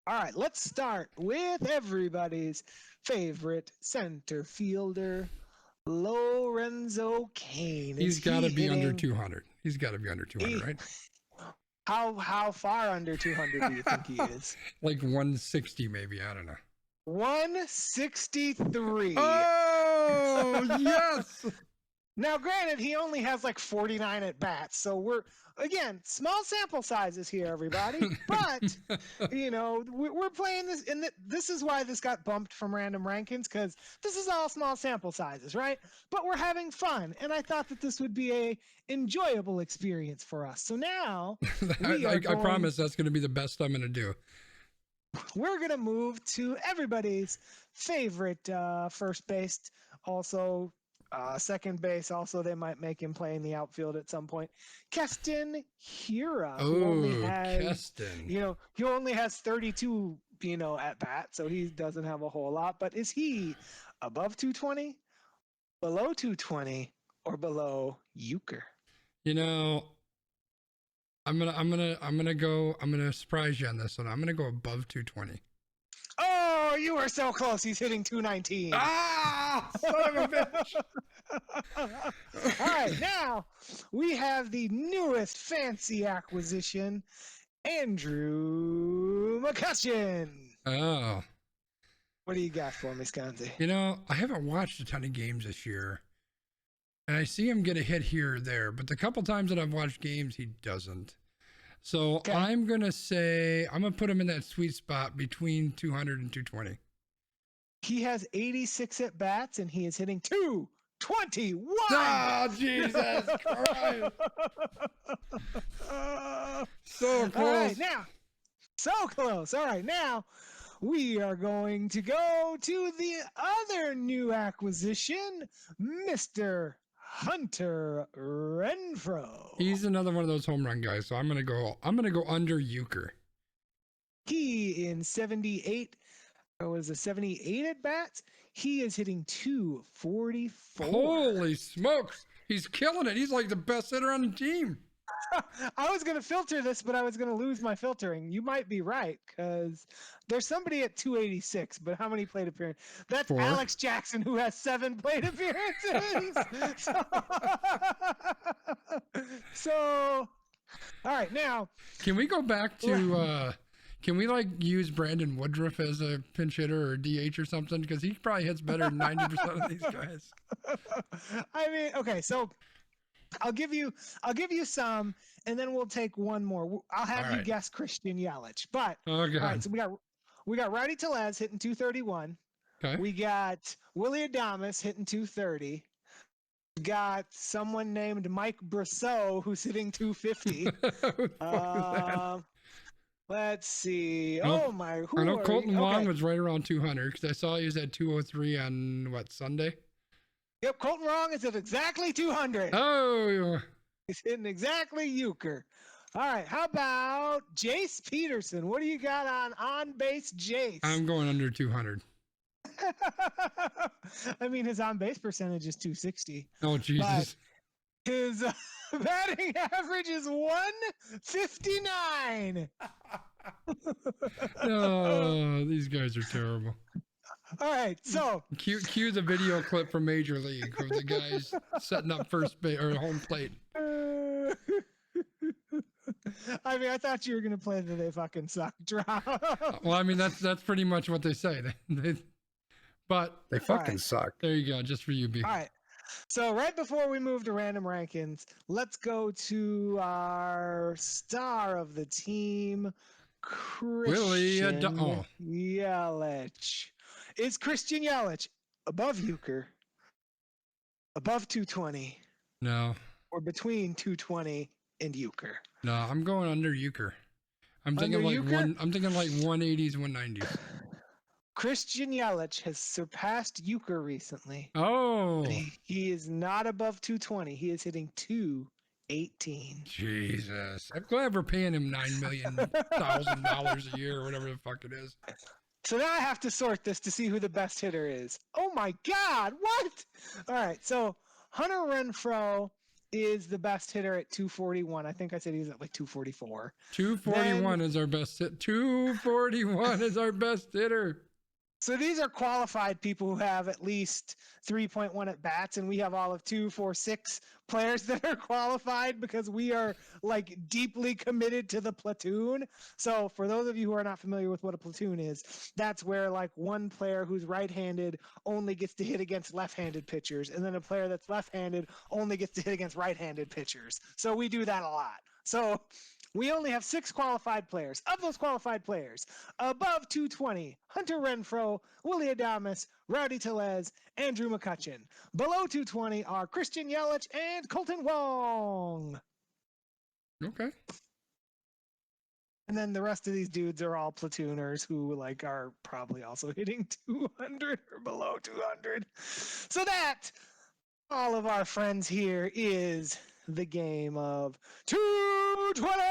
All right, let's start with everybody's favorite center fielder, Lorenzo Cain. He's Is got to he be under hitting- 200. He's got to be under 200, right? How far under 200 do you think he is? Like 160 maybe. I don't know. 163. Oh, yes. Now, granted, he only has like 49 at bats, so we're again small sample sizes here, everybody. But we're playing this, and this is why this got bumped from random rankings because this is all small sample sizes, right? But we're having fun, and I thought that this would be a enjoyable experience for us. So now I promise that's going to be the best I'm going to do. we're gonna move to everybody's favorite first base, also. Second base, also they might make him play in the outfield at some point. Keston Hiura, who only Oh, has, Keston. he only has 32, at bat, so he doesn't have a whole lot. But is he above 220, below 220, or below Euchre? I'm gonna surprise you on this one. I'm gonna go above 220. Oh, you were so close. He's hitting 219. Ah, son of a bitch. All right, now we have the newest fancy acquisition, Andrew Mccutchen. Oh, What do you got for me, Skonzii? I haven't watched a ton of games this year, and I see him get a hit here or there, but the couple times that I've watched games, he doesn't. So Okay. I'm gonna put him in that sweet spot between 200 and 220. He has 86 at bats, and he is hitting 221. Oh, Jesus Christ! So close. All right, now, so close. All right, now we are going to go to the other new acquisition, Mr. Hunter Renfro. He's another one of those home run guys, so I'm gonna go under Euchre. He in 78, or was it 78 at bats? He is hitting 244. Holy smokes! He's killing it. He's like the best hitter on the team. I was going to filter this, but I was going to lose my filtering. You might be right, because there's somebody at 286, but how many plate appearances? That's 4. Alex Jackson, who has 7 plate appearances. so, all right, now. Can we go back to can we use Brandon Woodruff as a pinch hitter or DH or something? Because he probably hits better than 90% of these guys. I mean, okay, so I'll give you some, and then we'll take one more. I'll have All you right. guess Christian Yelich. But Oh, God. all right, so we got Rowdy Tellez hitting 231. Okay. We got Willie Adames hitting 230. We got someone named Mike Brosseau who's hitting 250. Who the fuck is that? Let's see. I know- Oh my! I know Colton Wong okay. was right around 200 because I saw he was at 203 on Sunday. Yep, Colton Wong is at exactly 200. Oh, He's hitting exactly Euchre. All right, how about Jace Peterson? What do you got on base Jace? I'm going under 200. I mean, his on base percentage is 260. Oh, Jesus. His batting average is 159. Oh, these guys are terrible. All right, so Cue the video clip from Major League of the guys setting up first base or home plate. I mean, I thought you were gonna play the "they fucking suck" drop. Well, I mean that's pretty much what they say. But They fucking suck. there you go, just for you, B. All right, So right before we move to random rankings, let's go to our star of the team, Christian Yelich. Is Christian Yelich above Euchre, above 220, No, or between 220 and Euchre? no, I'm going under Euchre. I'm thinking Under like Euchre? I'm thinking like 180s, 190s. Christian Yelich has surpassed Euchre recently. Oh, But he is not above 220. He is hitting 218. Jesus! I'm glad we're paying him $9,000,000 a year, or whatever the fuck it is. So now I have to sort this to see who the best hitter is. Oh my God! What? All right. So Hunter Renfro is the best hitter at 241. I think I said he was at like 244. 241 is our best hit. 241 is our best hitter. So these are qualified people who have at least 3.1 at bats, and we have all of 2, 4, 6 players that are qualified because we are like deeply committed to the platoon. So for those of you who are not familiar with what a platoon is, that's where like one player who's right-handed only gets to hit against left-handed pitchers, and then a player that's left-handed only gets to hit against right-handed pitchers. So we do that a lot. So we only have 6 qualified players. Of those qualified players, above 220, Hunter Renfro, Willie Adames, Rowdy Tellez, Andrew McCutchen. Below 220 are Christian Yelich and Colton Wong. Okay. And then the rest of these dudes are all platooners who like are probably also hitting 200 or below 200. So that, all of our friends here, is the game of 220.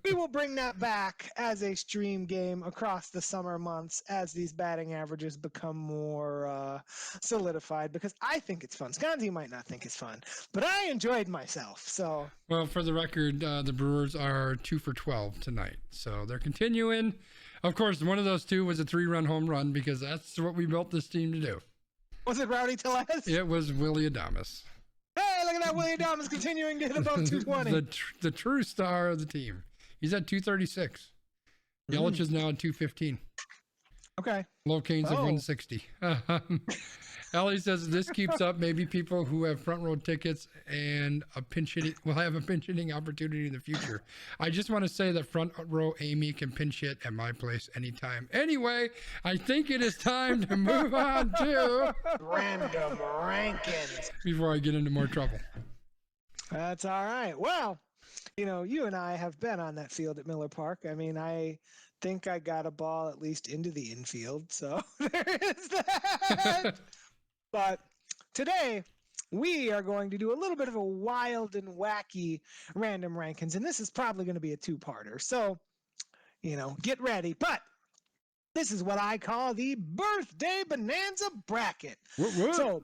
We will bring that back as a stream game across the summer months as these batting averages become more solidified, because I think it's fun. Skonzii might not think it's fun, but I enjoyed myself. So, well, for the record, the Brewers are 2 for 12 tonight, so they're continuing. Of course, one of those 2 was a 3-run home run, because that's what we built this team to do. Was it Rowdy Tellez? It was Willie Adames. Hey, look at that. Willie Adames continuing to hit above 220. the true star of the team. He's at 236. Yelich is now at 215. Okay. Low Canes at Oh. 160. Ellie says this keeps up. Maybe people who have front row tickets and a pinch hitting will have a pinch hitting opportunity in the future. I just want to say that front row Amy can pinch hit at my place anytime. Anyway, I think it is time to move on to Random rankings. before I get into more trouble. That's all right. Well, you know, you and I have been on that field at Miller Park. I mean, I think I got a ball at least into the infield. So there is that. But today, we are going to do a little bit of a wild and wacky random rankings. And this is probably going to be a 2-parter. So, you know, get ready. But this is what I call the birthday bonanza bracket. What? So,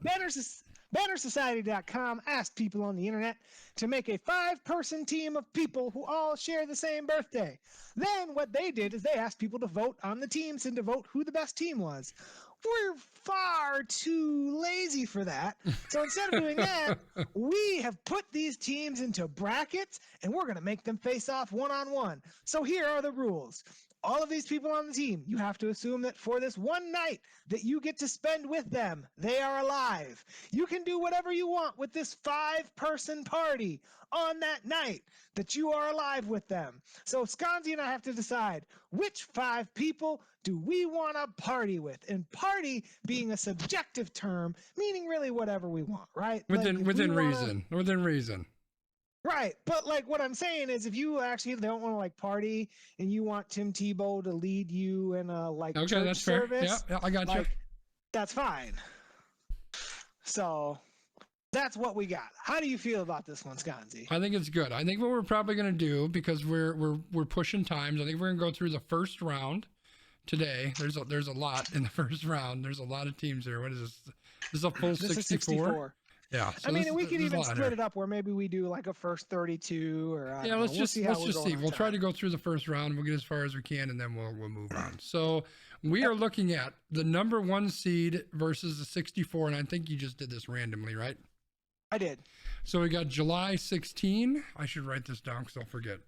BannerSociety.com asked people on the internet to make a 5-person team of people who all share the same birthday. Then what they did is they asked people to vote on the teams and to vote who the best team was. We're far too lazy for that. So instead of doing that, we have put these teams into brackets and we're going to make them face off one-on-one. So here are the rules. All of these people on the team, you have to assume that for this one night that you get to spend with them, they are alive. You can do whatever you want with this 5-person party on that night that you are alive with them. So Skonzii and I have to decide which 5 people do we want to party with, and party being a subjective term, meaning really whatever we want, right? Within reason. Within reason. Right, but like what I'm saying is, if you actually don't want to like party and you want Tim Tebow to lead you in a like church that's service, fair. Yeah, I got you. like, that's fine. So that's what we got. How do you feel about this one, Skonzii? I think it's good. I think what we're probably going to do, because we're pushing times, I think we're going to go through the first round today. There's a lot in the first round. There's a lot of teams here. What is this? This is a full 64? This is 64. Yeah. So I mean, we could even split it up where maybe we do like a first 32 or let's just see. We'll try to to go through the first round. We'll get as far as we can, and then we'll move on. So we are looking at the number 1 seed versus the 64, and I think you just did this randomly, right? I did. So we got July 16. I should write this down because I'll forget.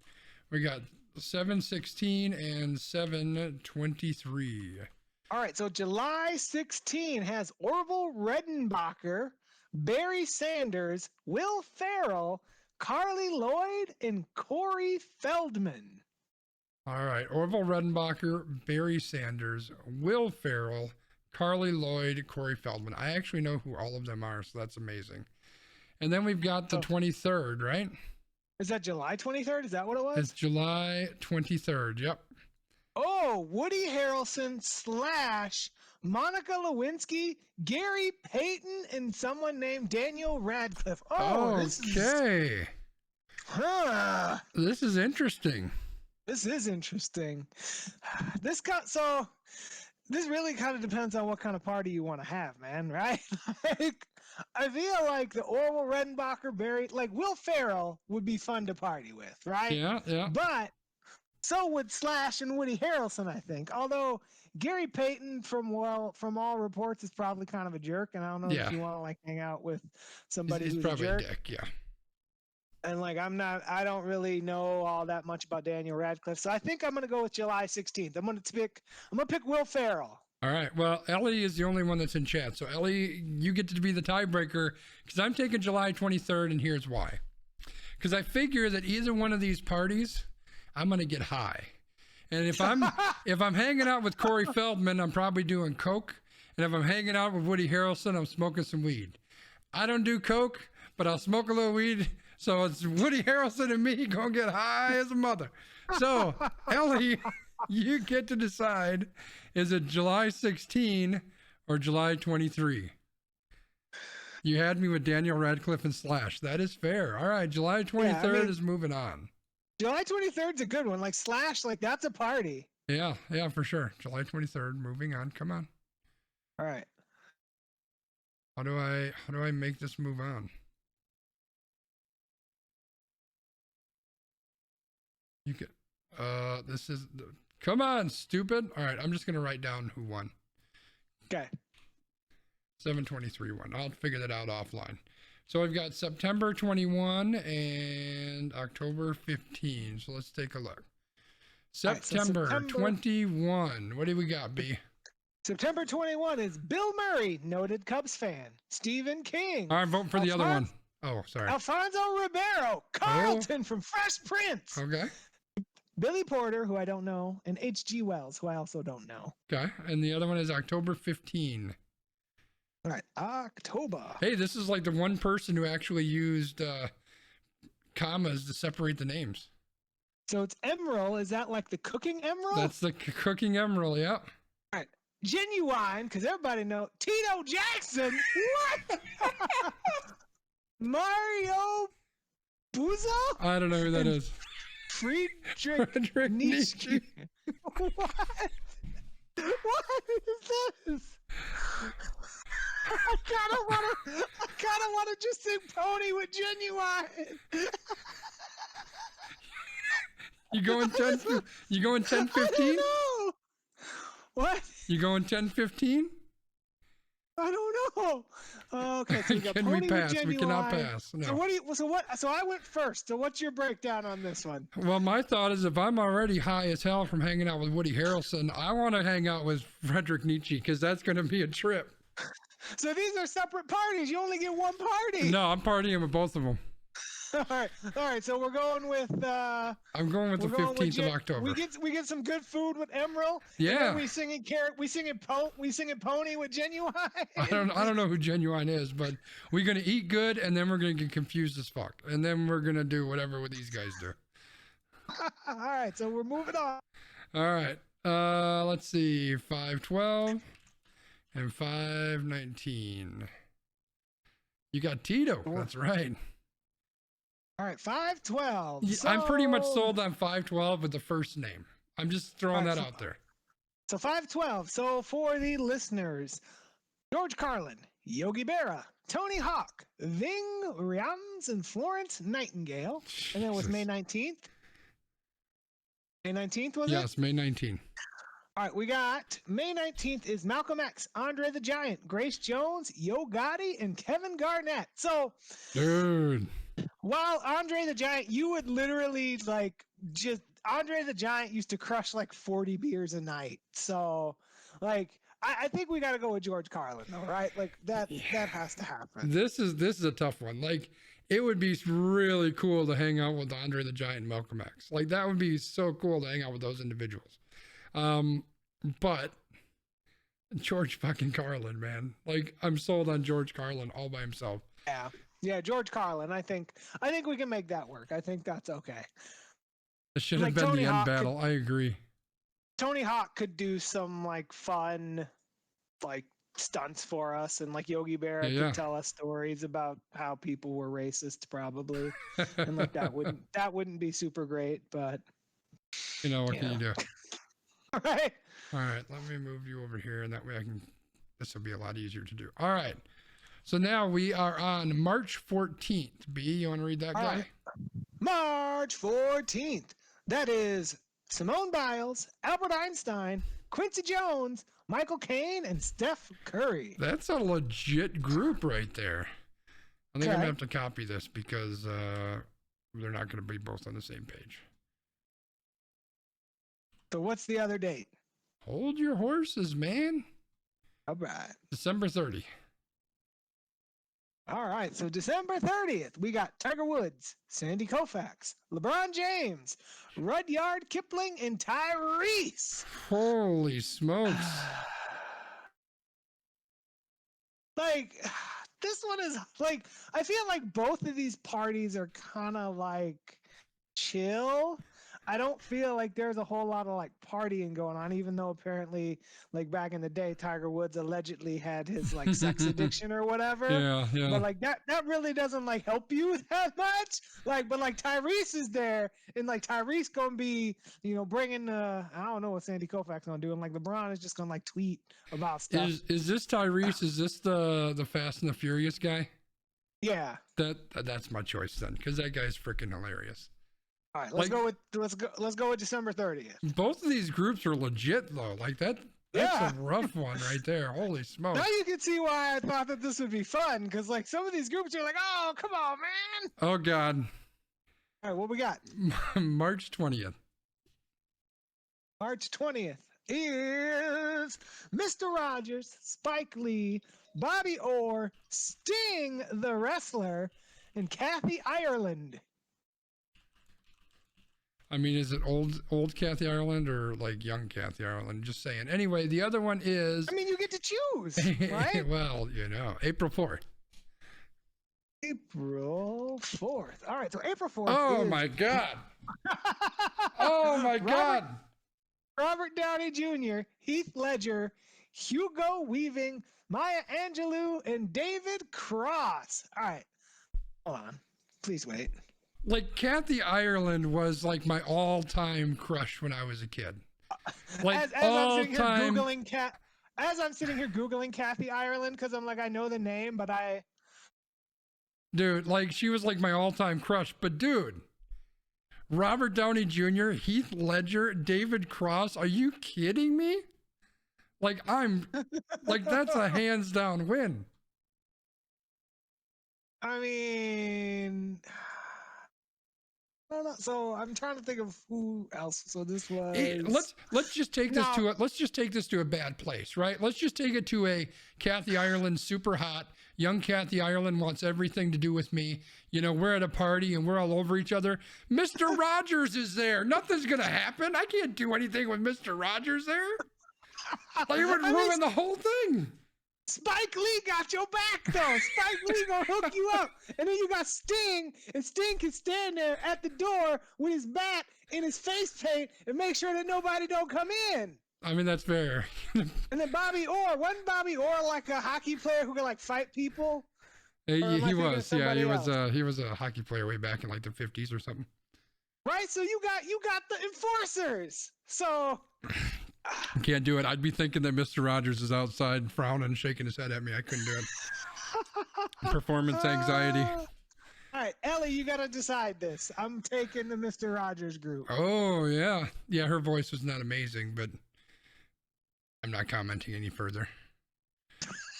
We got 7/16 and 7/23. All right, so July 16 has Orville Redenbacher, Barry Sanders, Will Ferrell, Carly Lloyd, and Corey Feldman. All right. Orville Redenbacher, Barry Sanders, Will Ferrell, Carly Lloyd, Corey Feldman. I actually know who all of them are, so that's amazing. And then we've got the 23rd, right? Is that July 23rd? Is that what it was? It's July 23rd. Yep. Oh, Woody Harrelson / Monica Lewinsky, Gary Payton, and someone named Daniel Radcliffe. Oh, okay. This is interesting. This is interesting. This really kind of depends on what kind of party you want to have, man, right? Like, I feel like the Orville Redenbacher, Barry, like Will Ferrell would be fun to party with, right? Yeah. But so would Slash and Woody Harrelson, I think. Although Gary Payton, from all reports, is probably kind of a jerk, and I don't know if you want to like hang out with somebody He's who's probably a jerk. a dick, yeah. And like I don't really know all that much about Daniel Radcliffe, so I think I'm gonna go with July 16th. I'm gonna pick Will Ferrell. All right. Well, Ellie is the only one that's in chat. So, Ellie, you get to be the tiebreaker because I'm taking July 23rd, and here's why. Because I figure that either one of these parties, I'm going to get high. And if I'm hanging out with Corey Feldman, I'm probably doing coke. And if I'm hanging out with Woody Harrelson, I'm smoking some weed. I don't do coke, but I'll smoke a little weed. So it's Woody Harrelson and me going to get high as a mother. So, Ellie, you get to decide. Is it July 16 or July 23? You had me with Daniel Radcliffe and Slash. That is fair. All right, July 23rd is moving on. July 23rd is a good one. Like Slash, like that's a party. Yeah, for sure. July 23rd, moving on. Come on. All right. How do I make this move on? You could this is come on, stupid. All right, I'm just going to write down who won. Okay. 723 won. I'll figure that out offline. So we've got September 21 and October 15. So let's take a look. September 21. What do we got, B? September 21 is Bill Murray, noted Cubs fan. Stephen King. All right, vote for the other one. Oh, sorry. Alfonso Ribeiro. Carlton from Fresh Prince. Okay. Billy Porter, who I don't know, and H.G. Wells, who I also don't know. Okay. And the other one is October 15. All right. October. Hey, this is like the one person who actually used commas to separate the names. So it's Emerald. Is that like the cooking emerald? That's the cooking emerald, yeah. All right. Genuine, because everybody knows. Tito Jackson. What? Mario Puzo? I don't know who that is. Friedrich Nietzsche. What? What is this? I kind of want to just sing Pony with Genuine. You going 10? You going 10, 15? I don't know. What? You going 10, 15? I don't know. Okay, so we got Can Pony we pass? with We cannot Genuine. pass. No. So I went first. So what's your breakdown on this one? Well, my thought is if I'm already high as hell from hanging out with Woody Harrelson, I want to hang out with Friedrich Nietzsche because that's going to be a trip. So these are separate parties. You only get one party. No, I'm partying with both of them. All right. So we're going with. I'm going with the 15th of October. We get some good food with Emerald. Yeah. And then we singing Pony with Genuine. I don't know who Genuine is, but we're gonna eat good and then we're gonna get confused as fuck, and then we're gonna do whatever these guys do. All right. So we're moving on. All right. Let's see. 512 and 519. You got Tito. That's right. All right, 512. Yeah, I'm pretty much sold on 512 with the first name. I'm just throwing that out there. So 512. So for the listeners, George Carlin, Yogi Berra, Tony Hawk, Ving Rhames, and Florence Nightingale. And then it was May 19th. May 19th, was it? Yes, May 19th. All right, we got May 19th is Malcolm X, Andre the Giant, Grace Jones, Yo Gotti, and Kevin Garnett. So, dude, while Andre the Giant, you would literally Andre the Giant used to crush like 40 beers a night. So, like, I think we got to go with George Carlin, though, right? Like that has to happen. This is a tough one. Like, it would be really cool to hang out with Andre the Giant and Malcolm X. Like, that would be so cool to hang out with those individuals. But George fucking Carlin, man. Like, I'm sold on George Carlin all by himself. Yeah, George Carlin. I think we can make that work. I think that's okay. It should have Like been Tony the end Hawk battle. I agree. Tony Hawk could do some like fun, like stunts for us, and like Yogi Berra could tell us stories about how people were racist, probably, and like that wouldn't be super great, but You know, what can you do? all right. All right, let me move you over here, and that way this will be a lot easier to do. All right. So now we are on March 14th. B, you want to read that guy? Right. March 14th. That is Simone Biles, Albert Einstein, Quincy Jones, Michael Caine, and Steph Curry. That's a legit group right there. I think I'm going to have to copy this because they're not going to be both on the same page. So what's the other date? Hold your horses, man. All right. December 30. All right, so December 30th, we got Tiger Woods, Sandy Koufax, LeBron James, Rudyard Kipling, and Tyrese. Holy smokes. Like, this one is, like, I feel like both of these parties are kind of, like, chill. I don't feel like there's a whole lot of like partying going on, even though apparently like back in the day, Tiger Woods allegedly had his like sex addiction or whatever. Yeah. But like that really doesn't like help you that much. Like, but like Tyrese is there, and like Tyrese gonna be, you know, bringing I don't know what Sandy Koufax gonna do, and like LeBron is just gonna like tweet about stuff. Is this Tyrese? Is this the Fast and the Furious guy? Yeah. That's my choice then, because that guy's freaking hilarious. All right, let's go with December 30th. Both of these groups are legit though. Like that's a rough one right there. Holy smokes. Now you can see why I thought that this would be fun, because like some of these groups are like, oh, come on, man. Oh God. All right, what we got? March 20th. March 20th is Mr. Rogers, Spike Lee, Bobby Orr, Sting the wrestler, and Kathy Ireland. I mean, is it old Kathy Ireland or like young Kathy Ireland? Just saying. Anyway, the other one is... I mean, you get to choose, right? Well, you know, April 4th. April 4th. All right, so April 4th Oh, my God. Oh, my God. Robert Downey Jr., Heath Ledger, Hugo Weaving, Maya Angelou, and David Cross. All right. Hold on. Please wait. Like, Kathy Ireland was like my all-time crush when I was a kid. Like, I'm sitting here Googling Kathy Ireland, because I'm like, I know the name, but Dude, like, she was like my all-time crush. But, dude, Robert Downey Jr., Heath Ledger, David Cross, are you kidding me? Like, that's a hands-down win. I mean... No. So I'm trying to think of who else. So this was. Let's just take this to a bad place, right? Let's just take it to a Kathy Ireland super hot. Young Kathy Ireland wants everything to do with me. You know, we're at a party and we're all over each other. Mr. Rogers is there. Nothing's gonna happen. I can't do anything with Mr. Rogers there. Like, it would ruin the whole thing. Spike Lee got your back, though. Spike Lee gonna hook you up. And then you got Sting, and Sting can stand there at the door with his bat in his face paint and make sure that nobody don't come in. I mean, that's fair. And then Bobby Orr, wasn't Bobby Orr like a hockey player who could like fight people? He was a hockey player way back in like the 50s or something. Right, so you got the enforcers. So can't do it. I'd be thinking that Mr. Rogers is outside frowning, shaking his head at me. I couldn't do it. Performance anxiety. All right, Ellie, you got to decide this. I'm taking the Mr. Rogers group. Oh, yeah. Yeah, her voice was not amazing, but I'm not commenting any further.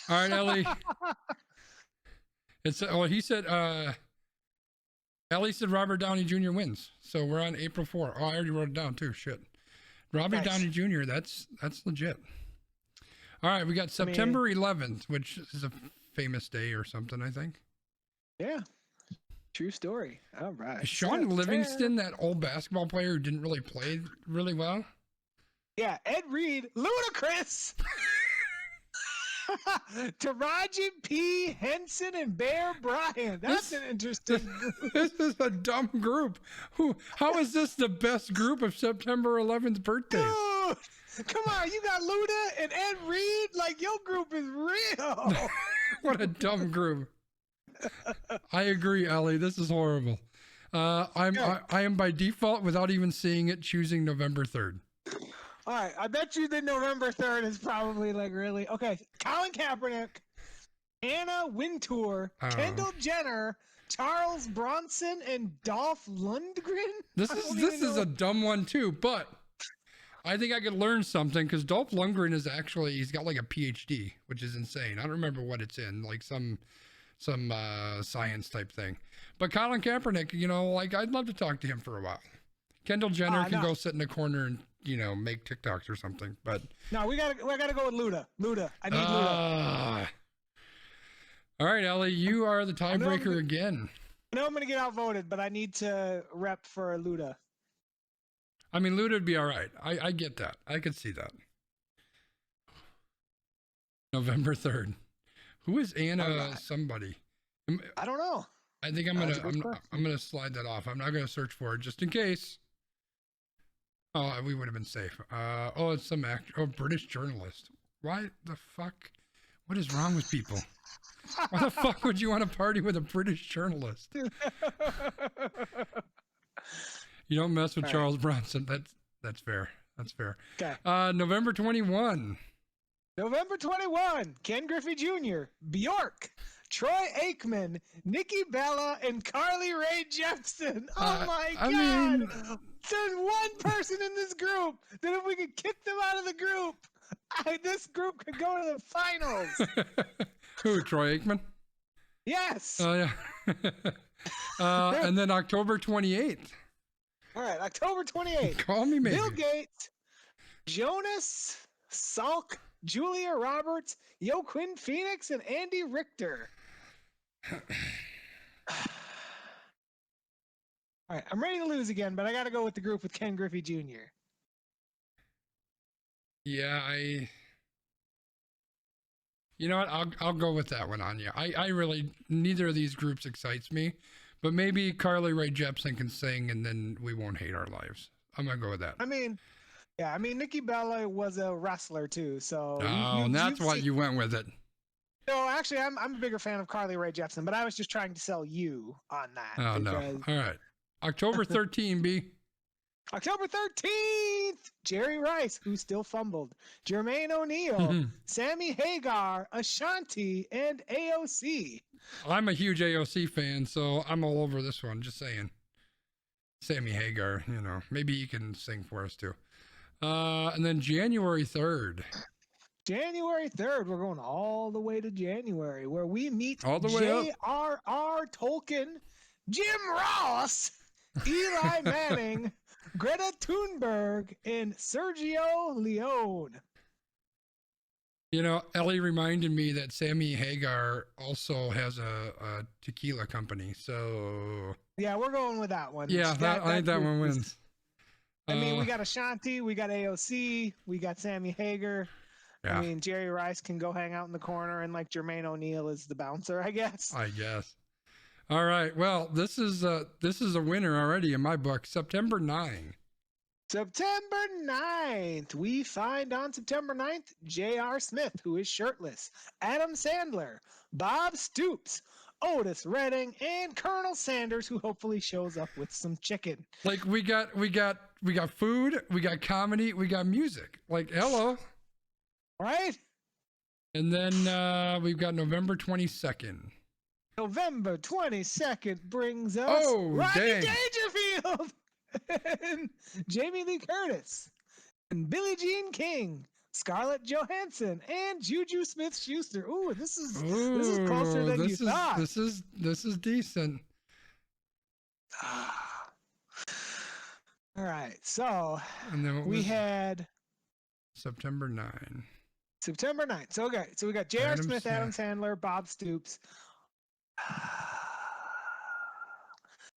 All right, Ellie. He said, Ellie said Robert Downey Jr. wins. So we're on April 4th. Oh, I already wrote it down too. Shit. Robert Downey Jr., that's legit. All right, we got September 11th, which is a famous day or something, I think. Yeah. True story. All right. Is Sean Livingston that old basketball player who didn't really play really well? Yeah, Ed Reed, ludicrous. Taraji P. Henson and Bear Bryant. That's an interesting group. This is a dumb group. How is this the best group of September 11th birthdays? Dude, come on, you got Luda and Ed Reed. Like, your group is real. What a dumb group. I agree, Ellie. This is horrible. I am by default, without even seeing it, choosing November 3rd. All right, I bet you that November 3rd is probably like really okay. Colin Kaepernick, Anna Wintour, Kendall Jenner, Charles Bronson, and Dolph Lundgren. This is a dumb one too, but I think I could learn something because Dolph Lundgren is actually, he's got like a PhD, which is insane. I don't remember what it's in, like some science type thing. But Colin Kaepernick, you know, like I'd love to talk to him for a while. Kendall Jenner can go sit in a corner and, you know, make TikToks or something. But no, we gotta go with Luda. Luda, I need Luda. All right, Ellie, you are the tiebreaker again. I know I'm gonna get outvoted, but I need to rep for Luda. I mean, Luda would be all right. I get that. I could see that. November 3rd. Who is Anna somebody? I don't know. I think I'm gonna slide that off. I'm not gonna search for it just in case. Oh, we would have been safe. Oh, it's some actor. Oh, British journalist. Why the fuck? What is wrong with people? Why the fuck would you want to party with a British journalist? You don't mess with Charles Bronson. That's fair. That's fair. Okay. November 21. November 21. Ken Griffey Jr., Bjork, Troy Aikman, Nikki Bella, and Carly Rae Jepsen. Oh my God. mean, there's one person in this group that if we could kick them out of the group, this group could go to the finals. Who, Troy Aikman? Yes. Oh, yeah. And then October 28th. All right, October 28th. Call me maybe. Bill Gates, Jonas Salk, Julia Roberts, Joaquin Phoenix, and Andy Richter. All right, I'm ready to lose again, but I got to go with the group with Ken Griffey Jr. Yeah, you know what? I'll go with that one on you. I really, neither of these groups excites me, but maybe Carly Rae Jepsen can sing and then we won't hate our lives. I'm going to go with that. I mean, Nikki Bella was a wrestler too, so. Oh, and that's why you went with it. No, actually, I'm a bigger fan of Carly Rae Jepsen, but I was just trying to sell you on that. Oh, no. All right. October 13, B. October 13th, Jerry Rice, who still fumbled, Jermaine O'Neal, Sammy Hagar, Ashanti, and AOC. I'm a huge AOC fan, so I'm all over this one, just saying. Sammy Hagar, you know, maybe he can sing for us too. And then January 3rd. January 3rd, we're going all the way to January, where we meet all the way up. J.R.R. Tolkien, Jim Ross, Eli Manning, Greta Thunberg, and Sergio Leone. You know, Ellie reminded me that Sammy Hagar also has a tequila company, so... Yeah, we're going with that one. Yeah, I think that one wins. I mean, we got Ashanti, we got AOC, we got Sammy Hagar. Yeah. I mean, Jerry Rice can go hang out in the corner, and like Jermaine O'Neal is the bouncer, I guess. All right. Well, this is a winner already in my book. September 9. September 9th. We find on September 9th, J.R. Smith, who is shirtless, Adam Sandler, Bob Stoops, Otis Redding, and Colonel Sanders, who hopefully shows up with some chicken. Like we got food, we got comedy, we got music. Like, hello. Right? And then we've got November 22nd. November 22nd brings us Rodney Dangerfield and Jamie Lee Curtis and Billie Jean King, Scarlett Johansson, and Juju Smith-Schuster. Ooh, this is closer than you thought. This is decent. All right, so and then we had September 9. September 9th. So, okay. So we got J.R. Adam Smith, Smith. Adam Sandler, Bob Stoops.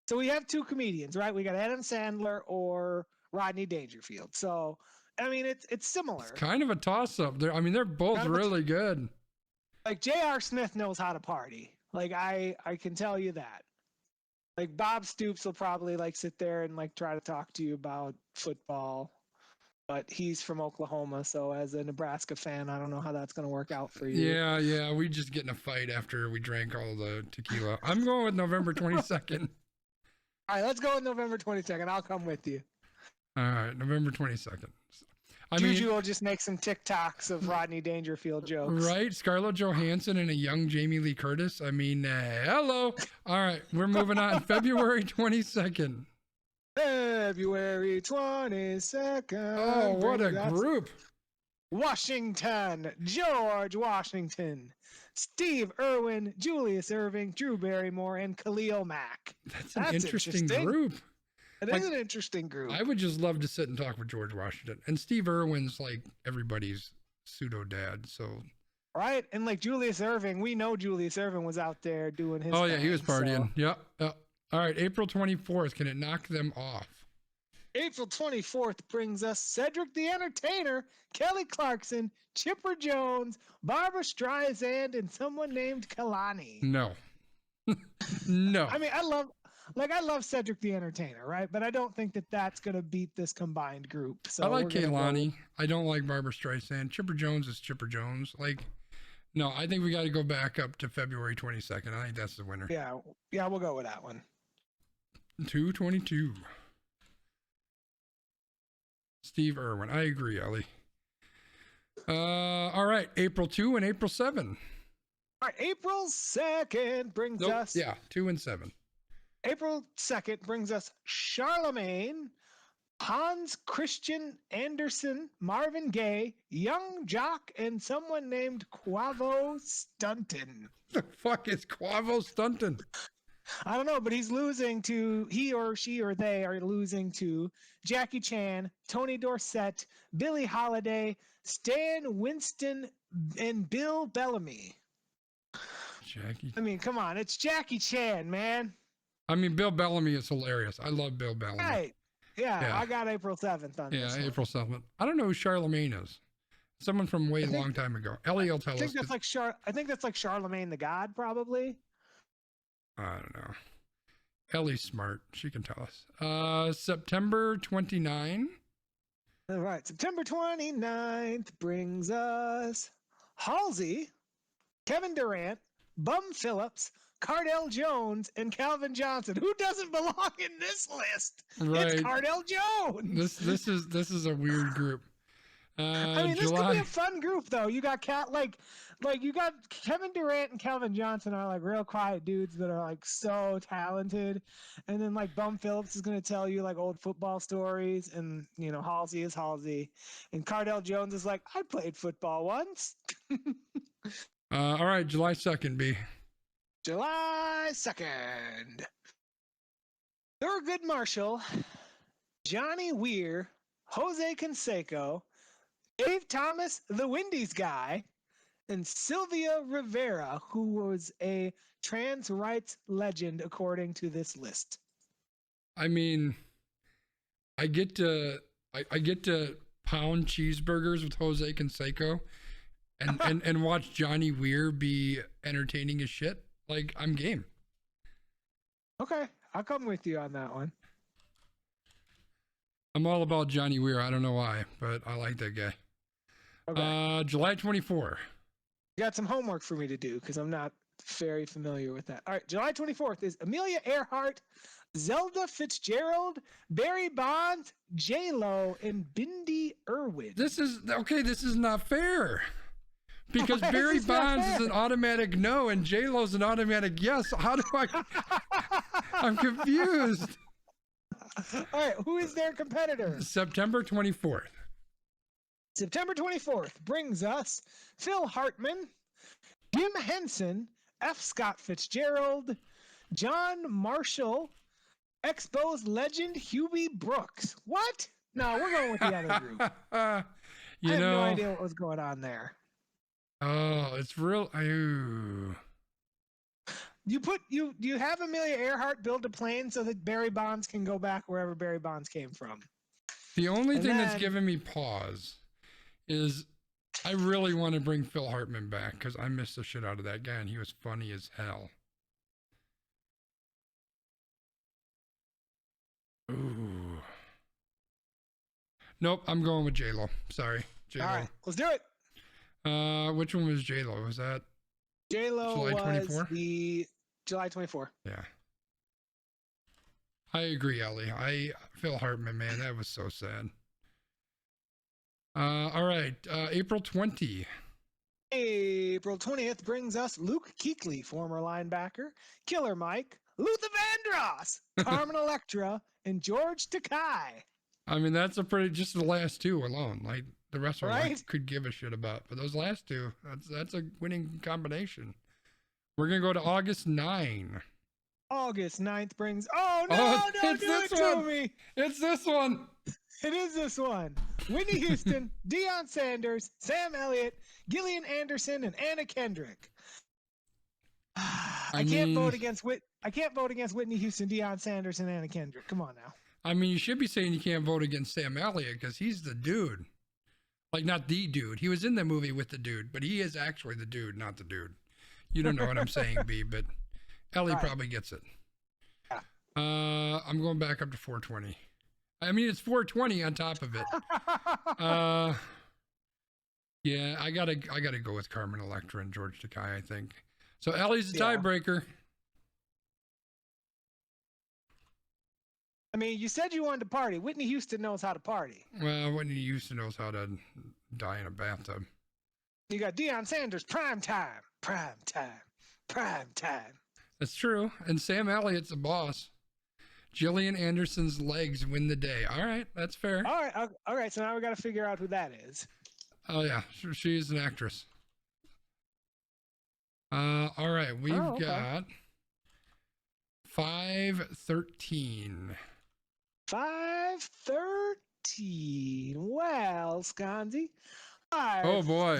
So we have two comedians, right? We got Adam Sandler or Rodney Dangerfield. So, I mean, it's similar. It's kind of a toss-up. They're both Kind of a really good. Like J.R. Smith knows how to party. Like I can tell you that. Like Bob Stoops will probably like sit there and like try to talk to you about football, but he's from Oklahoma, so as a Nebraska fan, I don't know how that's going to work out for you. Yeah. We just get in a fight after we drank all the tequila. I'm going with November 22nd. All right, let's go with November 22nd. I'll come with you. All right, November 22nd. Juju will just make some TikToks of Rodney Dangerfield jokes. Right? Scarlett Johansson and a young Jamie Lee Curtis. Hello. All right, we're moving on. February 22nd. February 22nd. Oh, what a group. Washington, George Washington, Steve Irwin, Julius Erving, Drew Barrymore, and Khalil Mack. That's an interesting group. It is an interesting group. I would just love to sit and talk with George Washington. And Steve Irwin's like everybody's pseudo dad. So right? And like Julius Erving, we know Julius Erving was out there doing his yeah, he was partying. So. Yep. All right, April 24th. Can it knock them off? April 24th brings us Cedric the Entertainer, Kelly Clarkson, Chipper Jones, Barbara Streisand, and someone named Kalani. No. No. I mean, I love Cedric the Entertainer, right? But I don't think that that's going to beat this combined group. So I like Kalani. I don't like Barbara Streisand. Chipper Jones is Chipper Jones. No, I think we got to go back up to February 22nd. I think that's the winner. Yeah, we'll go with that one. 222. Steve Irwin. I agree, Ellie. All right, April 2 and April 7. All right, April 2nd brings us... Yeah, 2 and 7. April 2nd brings us Charlemagne, Hans Christian Andersen, Marvin Gaye, Young Jock, and someone named Quavo Stunton. The fuck is Quavo Stunton? I don't know, but he or she or they are losing to Jackie Chan, Tony Dorsett, Billie Holiday, Stan Winston, and Bill Bellamy. Jackie. I mean, come on, it's Jackie Chan, man. I mean, Bill Bellamy is hilarious. I love Bill Bellamy. Right. Yeah, I got April 7th on this one. April 7th. I don't know who Charlemagne is. Someone from a long time ago. Ellie will tell us. I think that's like Charlemagne the God, probably. I don't know. Ellie's smart. She can tell us. September 29. All right. September 29th brings us Halsey, Kevin Durant, Bum Phillips, Cardell Jones, and Calvin Johnson. Who doesn't belong in this list? Right. It's Cardell Jones. This is a weird group. I mean, this could be a fun group though. You got you got Kevin Durant and Calvin Johnson are like real quiet dudes that are like so talented, and then like Bum Phillips is gonna tell you like old football stories, and Halsey is Halsey, and Cardell Jones is like, I played football once. All right, July 2nd, B. July 2nd. Thurgood Marshall, Johnny Weir, Jose Canseco, Dave Thomas, the Wendy's guy, and Sylvia Rivera, who was a trans rights legend according to this list. I mean, I get to pound cheeseburgers with Jose Canseco and watch Johnny Weir be entertaining as shit. Like, I'm game. Okay, I'll come with you on that one. I'm all about Johnny Weir. I don't know why, but I like that guy. Okay. July 24. You got some homework for me to do because I'm not very familiar with that. All right, July 24th is Amelia Earhart, Zelda Fitzgerald, Barry Bonds, J-Lo, and Bindi Irwin. This is not fair. Because Barry Bonds is an automatic no and J-Lo's an automatic yes. How do I'm confused. All right, who is their competitor? September 24th. September 24th brings us Phil Hartman, Jim Henson, F. Scott Fitzgerald, John Marshall, Expos legend Hubie Brooks. What? No, we're going with the other group. I have no idea what was going on there. Oh, it's real. Ooh. You have Amelia Earhart build a plane so that Barry Bonds can go back wherever Barry Bonds came from. The only And thing that's then- giving me pause is I really want to bring Phil Hartman back because I missed the shit out of that guy and he was funny as hell. Ooh. Nope, I'm going with J-Lo. Sorry, J-Lo. All right, let's do it. Which one was J-Lo? Was that J-Lo July was 24? the July 24. Yeah. I agree, Ellie. Phil Hartman, man, that was so sad. All right, April 20. April 20th brings us Luke Kuechly, former linebacker, Killer Mike, Luther Vandross, Carmen Electra, and George Takei. I mean, that's a pretty, just the last two alone. Like the rest of them I Right? could give a shit about, but those last two, that's a winning combination. We're gonna go to August 9. August 9th brings. Oh no! Oh, Don't it's do this it to one. me. It's this one. It is this one. Whitney Houston, Deion Sanders, Sam Elliott, Gillian Anderson, and Anna Kendrick. I can't mean- vote against Whitney Houston, Deion Sanders, and Anna Kendrick. Come on now. I mean, you should be saying you can't vote against Sam Elliott because he's the dude. Like, not the dude. He was in the movie with the dude, but he is actually the dude, not the dude. You don't know what I'm saying, B, but Ellie Right. probably gets it. Yeah. I'm going back up to 420. I mean, it's 420 on top of it. Yeah, I gotta go with Carmen Electra and George Takei, I think. So Ellie's the Yeah. tiebreaker. I mean, you said you wanted to party. Whitney Houston knows how to party. Well, Whitney Houston knows how to die in a bathtub. You got Deion Sanders, prime time, prime time, prime time. That's true. And Sam Elliott's the boss. Gillian Anderson's legs win the day. All right, that's fair. All right. So now we got to figure out who that is. Oh yeah, she's an actress. All right, we've okay. got 513. 513. Well, Skonzii. Oh boy.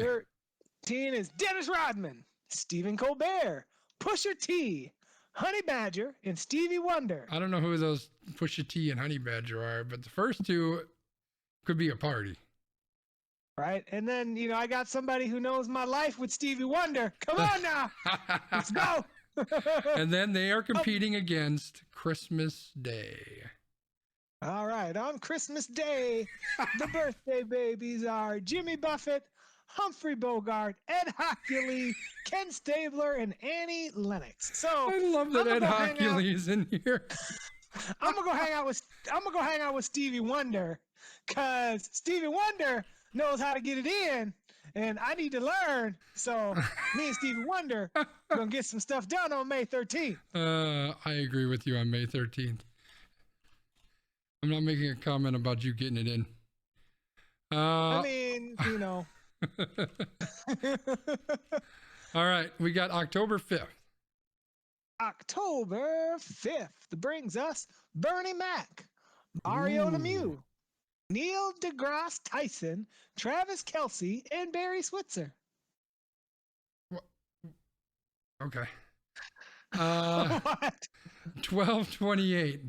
13 is Dennis Rodman, Stephen Colbert, Pusha T, Honey Badger, and Stevie Wonder. I don't know who those Pusha T and Honey Badger are, but the first two could be a party. Right? And then, I got somebody who knows my life with Stevie Wonder. Come on now. Let's go. And then they are competing against Christmas Day. All right. On Christmas Day, the birthday babies are Jimmy Buffett, Humphrey Bogart, Ed Hockley, Ken Stabler, and Annie Lennox. So I love that I'm Ed gonna go hang out- Hockley is in here. I'm gonna go hang out with Stevie Wonder, cause Stevie Wonder knows how to get it in, and I need to learn. So me and Stevie Wonder gonna get some stuff done on May 13th. I agree with you on May 13th. I'm not making a comment about you getting it in. I mean, All right, we got October 5th. October 5th brings us Bernie Mac, Mario Ooh. Lemieux, Neil deGrasse Tyson, Travis Kelce, and Barry Switzer. Okay. What? 1228.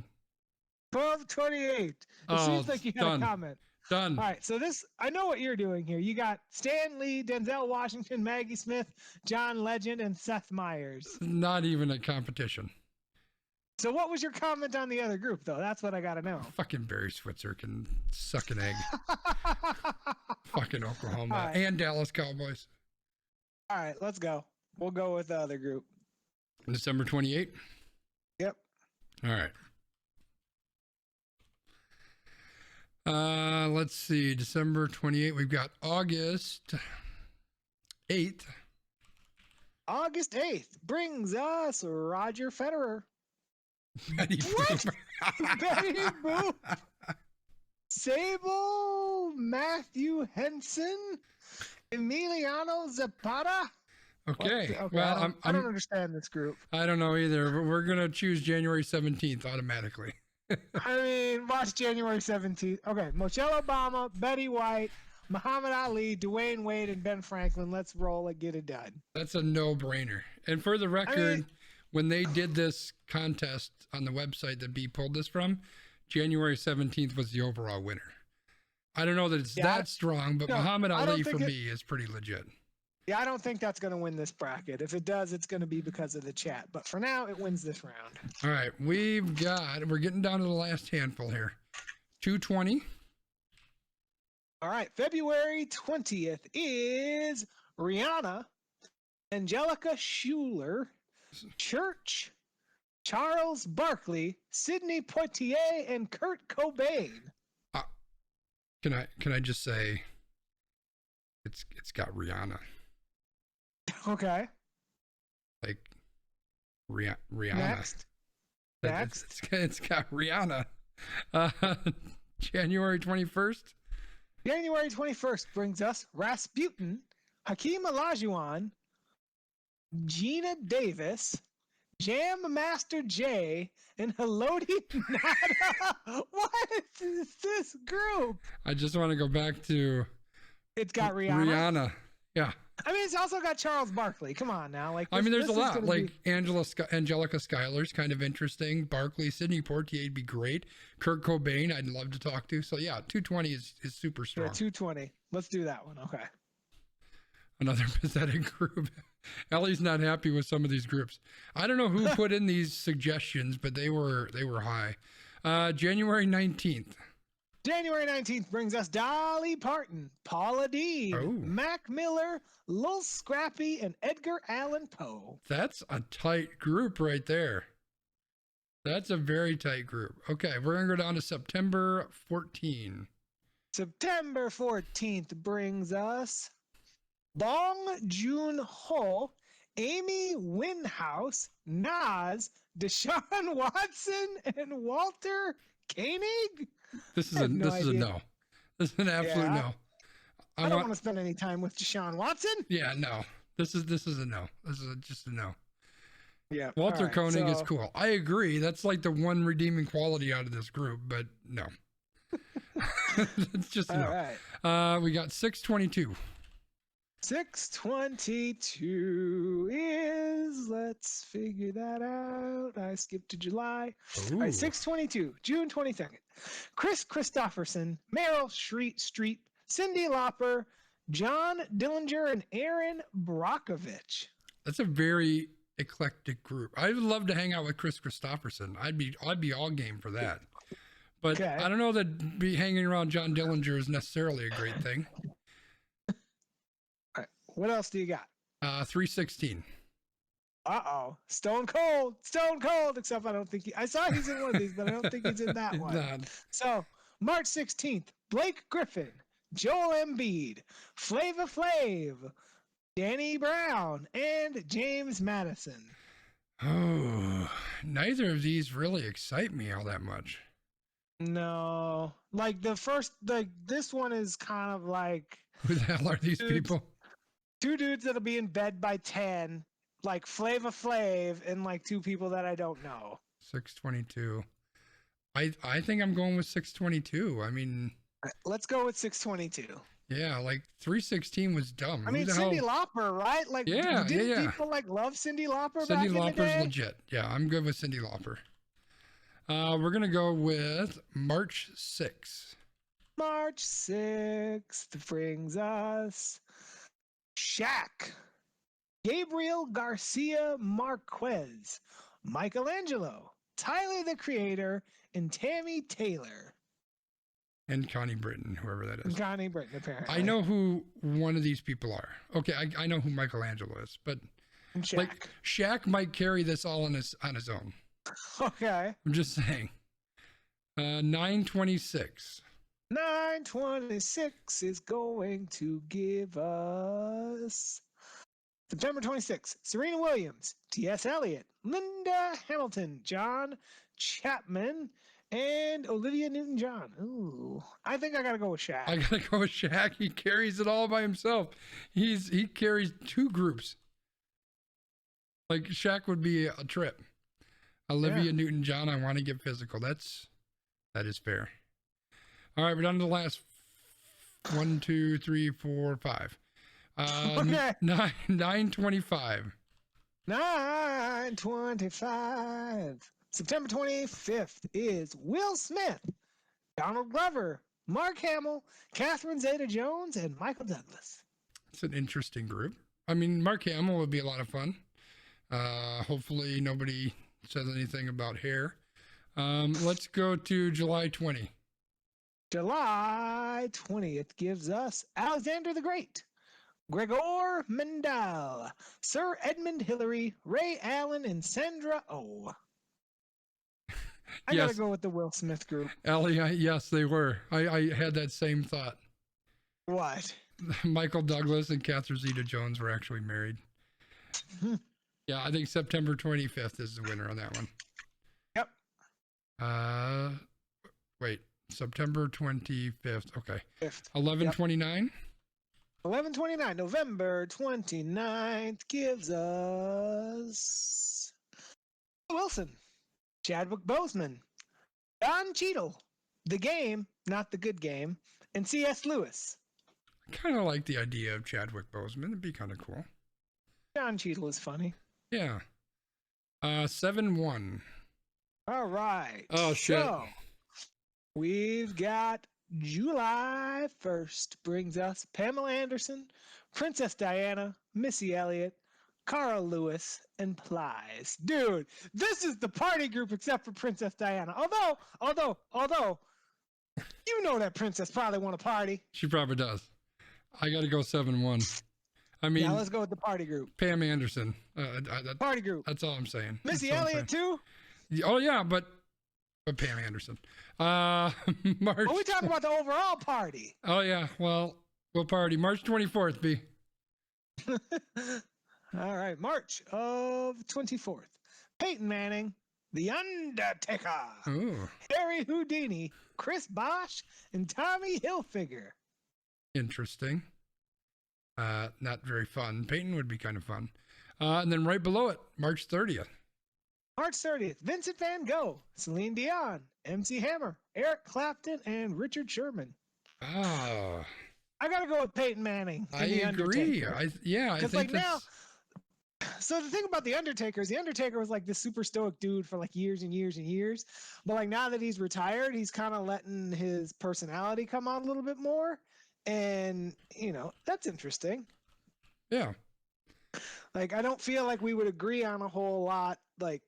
1228. It Oh, seems like you had done. a comment. Done. All right, so I know what you're doing here. You got Stan Lee, Denzel Washington, Maggie Smith, John Legend, and Seth Meyers. Not even a competition. So what was your comment on the other group, though? That's what I got to know. Fucking Barry Switzer can suck an egg. Fucking Oklahoma All right. and Dallas Cowboys. All right, let's go. We'll go with the other group. December 28th. Yep. All right. Let's see. December 28th. We've got August 8th. August 8th brings us Roger Federer, Betty What? Boop. Betty Boop, Sable, Matthew Henson, Emiliano Zapata. Okay. Okay, Well, I don't understand this group. I don't know either. But we're gonna choose January 17th automatically. I mean, watch January 17th. Okay, Michelle Obama, Betty White, Muhammad Ali, Dwayne Wade, and Ben Franklin. Let's roll and get it done. That's a no-brainer. And for the record, when they did this contest on the website that B pulled this from, January 17th was the overall winner. I don't know that it's that strong, but Muhammad Ali for me is pretty legit. Yeah, I don't think that's going to win this bracket. If it does, it's going to be because of the chat. But for now, it wins this round. All right, we're getting down to the last handful here. 220. All right, February 20th is Rihanna, Angelica Schuler, Church, Charles Barkley, Sidney Poitier, and Kurt Cobain. Can I just say it's got Rihanna. Okay. Like Rihanna. Next. It's got Rihanna. January 21st. January 21st brings us Rasputin, Hakeem Olajuwon, Gina Davis, Jam Master J, and Haloti Nada. What is this group? I just want to go back to. It's got Rihanna. Yeah. I mean, it's also got Charles Barkley. Come on now. Like, I mean, there's a lot. Like Angelica Schuyler's kind of interesting. Barkley, Sidney Poitier would be great. Kurt Cobain, I'd love to talk to. So yeah, 220 is super strong. Yeah, 220. Let's do that one. Okay. Another pathetic group. Ellie's not happy with some of these groups. I don't know who put in these suggestions, but they were high. January 19th. January 19th brings us Dolly Parton, Paula Dean, Mac Miller, Lil Scrappy, and Edgar Allan Poe. That's a tight group right there. That's a very tight group. Okay, we're going to go down to September 14. September 14th brings us Bong Joon-ho, Amy Winehouse, Nas, Deshaun Watson, and Walter Koenig. This is a no. This is an absolute no. I don't want to spend any time with Deshaun Watson. Yeah, no. This is a no. This is just a no. Yeah. Walter Koenig is cool. I agree. That's like the one redeeming quality out of this group, but no. It's just a no. Right. We got 622. 622 is, let's figure that out. I skipped to July. All right, 622, June 22nd. Chris Christopherson, Meryl Streep, Cyndi Lauper, John Dillinger, and Aaron Brockovich. That's a very eclectic group. I would love to hang out with Chris Christopherson. I'd be all game for that. But I don't know that hanging around John Dillinger is necessarily a great thing. What else do you got? 316. Stone Cold, except I don't think I saw he's in one of these, but I don't think he's in that one. Not. So, March 16th, Blake Griffin, Joel Embiid, Flava Flav, Danny Brown, and James Madison. Oh, neither of these really excite me all that much. No, like this one is kind of like, who the hell are these people? Two dudes that'll be in bed by 10, like Flava Flav, and like two people that I don't know. 622. I think I'm going with 622. I mean, let's go with 622. Yeah, like 316 was dumb. I mean, Cyndi Lauper, right? Like, yeah. People like love Cyndi Lauper? Cyndi Lauper's legit. Yeah, I'm good with Cyndi Lauper. We're gonna go with March 6th. March 6th brings us Shaq, Gabriel Garcia Marquez, Michelangelo, Tyler the Creator, and Tammy Taylor. And Connie Britton, whoever that is. Connie Britton, apparently. I know who one of these people are. Okay, I know who Michelangelo is, but Shaq. Like Shaq might carry this all on his own. Okay. I'm just saying. 926. 926 is going to give us September 26th. Serena Williams, T.S. Eliot, Linda Hamilton, John Chapman, and Olivia Newton-John. Ooh, I think I gotta go with Shaq. I gotta go with Shaq. He carries it all by himself. He carries two groups. Like Shaq would be a trip. Olivia Newton-John, I want to get physical. That is fair. All right, we're down to the last 1, 2, 3, 4, 5. Okay. 9/25. 9/25. September 25th is Will Smith, Donald Glover, Mark Hamill, Catherine Zeta-Jones, and Michael Douglas. It's an interesting group. I mean, Mark Hamill would be a lot of fun. Hopefully nobody says anything about hair. Let's go to July 20. July 20th gives us Alexander the Great, Gregor Mendel, Sir Edmund Hillary, Ray Allen, and Sandra Oh. I gotta go with the Will Smith group. Ellie, yes, they were. I had that same thought. What? Michael Douglas and Catherine Zeta-Jones were actually married. Yeah, I think September 25th is the winner on that one. Yep. Wait, September 25th. Okay. 5th. 11/29. 11/29. November 29th gives us Wilson, Chadwick Boseman, Don Cheadle, The Game, Not the Good Game, and C.S. Lewis. I kind of like the idea of Chadwick Boseman. It'd be kind of cool. Don Cheadle is funny. Yeah. 7/1. All right. Oh, shit. So, we've got July 1st brings us Pamela Anderson, Princess Diana, Missy Elliott, Carl Lewis, and Plies. Dude, this is the party group except for Princess Diana. Although, you know that princess probably want to party. She probably does. I got to go 7/1. I mean, Now let's go with the party group. Pam Anderson. Party group. That's all I'm saying. Missy That's all I'm Elliott too? saying. Oh yeah, but Pam Anderson. March. Well, we talking about the overall party. Oh yeah. Well, we'll party March 24th. B. All right, March of 24th. Peyton Manning, The Undertaker, Oh, Harry Houdini, Chris Bosh, and Tommy Hilfiger. interesting. Not very fun. Peyton would be kind of fun. And then right below it, March 30th. March 30th, Vincent Van Gogh, Celine Dion, MC Hammer, Eric Clapton, and Richard Sherman. Oh, I gotta go with Peyton Manning. And I The agree. Undertaker. I Because think like now, that's so the thing about The Undertaker is The Undertaker was like this super stoic dude for like years and years and years. But like now that he's retired, he's kind of letting his personality come out a little bit more. And, you know, that's interesting. yeah. Like, I don't feel like we would agree on a whole lot, like,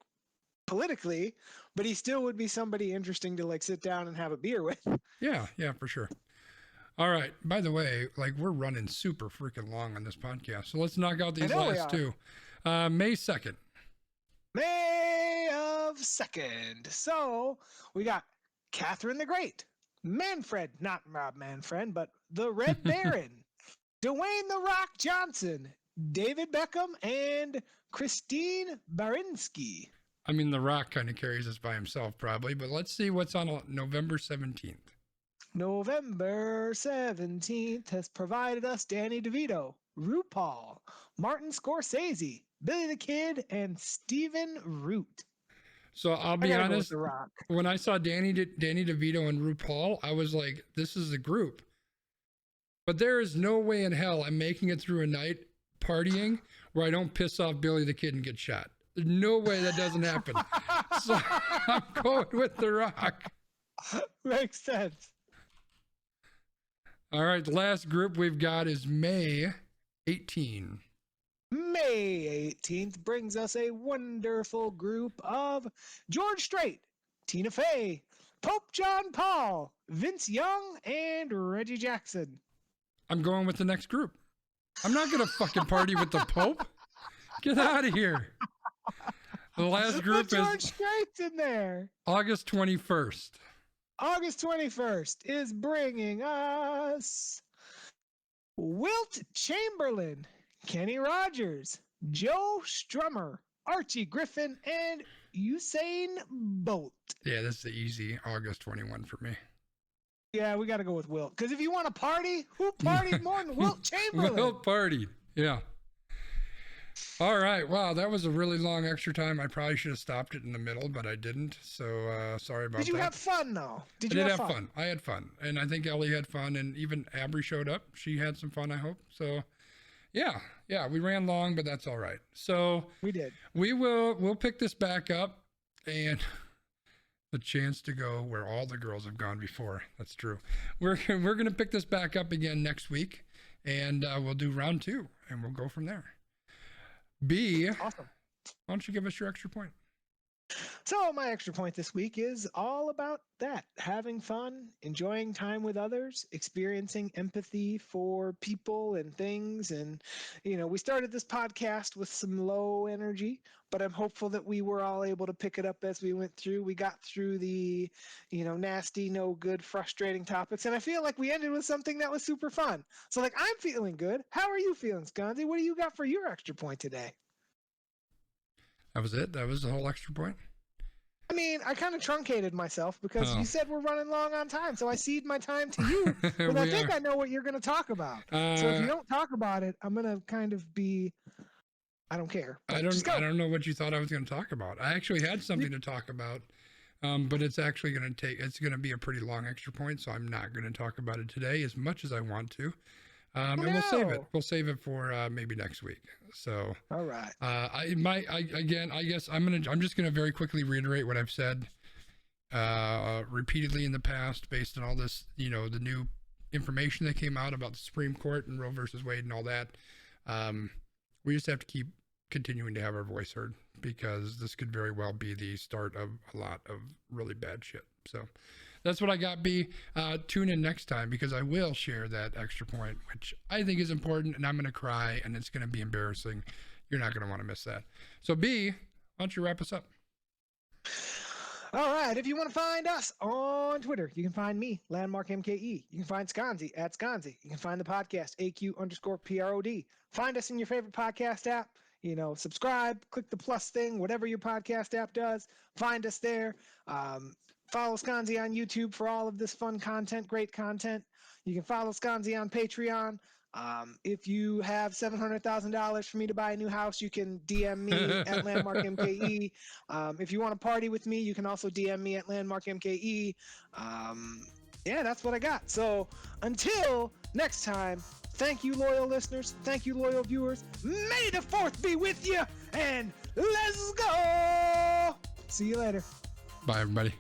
politically, but he still would be somebody interesting to, like, sit down and have a beer with. Yeah, for sure. All right. By the way, like we're running super freaking long on this podcast, so let's knock out these last two. May 2nd. May of 2nd. So we got Catherine the Great, Manfred, not Rob Manfred, but the Red Baron, Dwayne The Rock Johnson, David Beckham, and Christine Baranski. I mean, The Rock kind of carries us by himself probably, but let's see what's on November 17th. November 17th has provided us Danny DeVito, RuPaul, Martin Scorsese, Billy the Kid, and Stephen Root. So I'll be I gotta go with honest, The Rock. when I saw Danny DeVito and RuPaul, I was like, this is a group. But there is no way in hell I'm making it through a night partying where I don't piss off Billy the Kid and get shot. There's no way that doesn't happen. So I'm going with The Rock. Makes sense. All right, the last group we've got is May 18. May 18th brings us a wonderful group of George Strait, Tina Fey, Pope John Paul, Vince Young, and Reggie Jackson. I'm going with the next group. I'm not going to fucking party with the Pope. Get out of here. The last group But George is Strait's in there. August 21st. August 21st is bringing us Wilt Chamberlain, Kenny Rogers, Joe Strummer, Archie Griffin, and Usain Bolt. Yeah, that's the easy August 21 for me. Yeah, we got to go with Wilt. Because if you want to party, who partied more than Wilt Chamberlain? Well, party. Yeah. All right. Wow, that was a really long extra time. I probably should have stopped it in the middle, but I didn't. So sorry about that. Did you have fun though? I did have fun. I had fun, and I think Ellie had fun, and even Abry showed up. She had some fun, I hope. So, yeah, we ran long, but that's all right. So We did. we'll pick this back up, and the chance to go where all the girls have gone before. That's true. We're gonna pick this back up again next week, and we'll do round 2, and we'll go from there. B, Awesome. why don't you give us your extra point? So my extra point this week is all about that: having fun, enjoying time with others, experiencing empathy for people and things. And we started this podcast with some low energy, but I'm hopeful that we were all able to pick it up as we went through. We got through the nasty, no good, frustrating topics, and I feel like we ended with something that was super fun. So I'm feeling good. How are you feeling, Skonzii? What do you got for your extra point today? That was it? That was the whole extra point? I mean, I kind of truncated myself because Oh. you said we're running long on time, so I cede my time to you. But I think I know what you're going to talk about. So if you don't talk about it, I'm going to kind of be, I don't care. I don't know what you thought I was going to talk about. I actually had something to talk about, but it's actually going to be a pretty long extra point, so I'm not going to talk about it today as much as I want to. And we'll save it. We'll save it for maybe next week. So, all right. I guess I'm just gonna very quickly reiterate what I've said repeatedly in the past, based on all this, the new information that came out about the Supreme Court and Roe versus Wade and all that. We just have to keep continuing to have our voice heard, because this could very well be the start of a lot of really bad shit. So that's what I got, B. Tune in next time, because I will share that extra point, which I think is important, and I'm going to cry, and it's going to be embarrassing. You're not going to want to miss that. So, B, why don't you wrap us up? All right. If you want to find us on Twitter, you can find me, Landmark MKE. You can find Skonzii at Skonzii. You can find the podcast, AQ_PROD. Find us in your favorite podcast app. Subscribe, click the plus thing, whatever your podcast app does. Find us there. Follow Skonzii on YouTube for all of this fun content, great content. You can follow Skonzii on Patreon. If you have $700,000 for me to buy a new house, you can DM me at Landmark MKE. If you want to party with me, you can also DM me at Landmark MKE. That's what I got. So until next time, thank you, loyal listeners. Thank you, loyal viewers. May the 4th be with you, and let's go. See you later. Bye, everybody.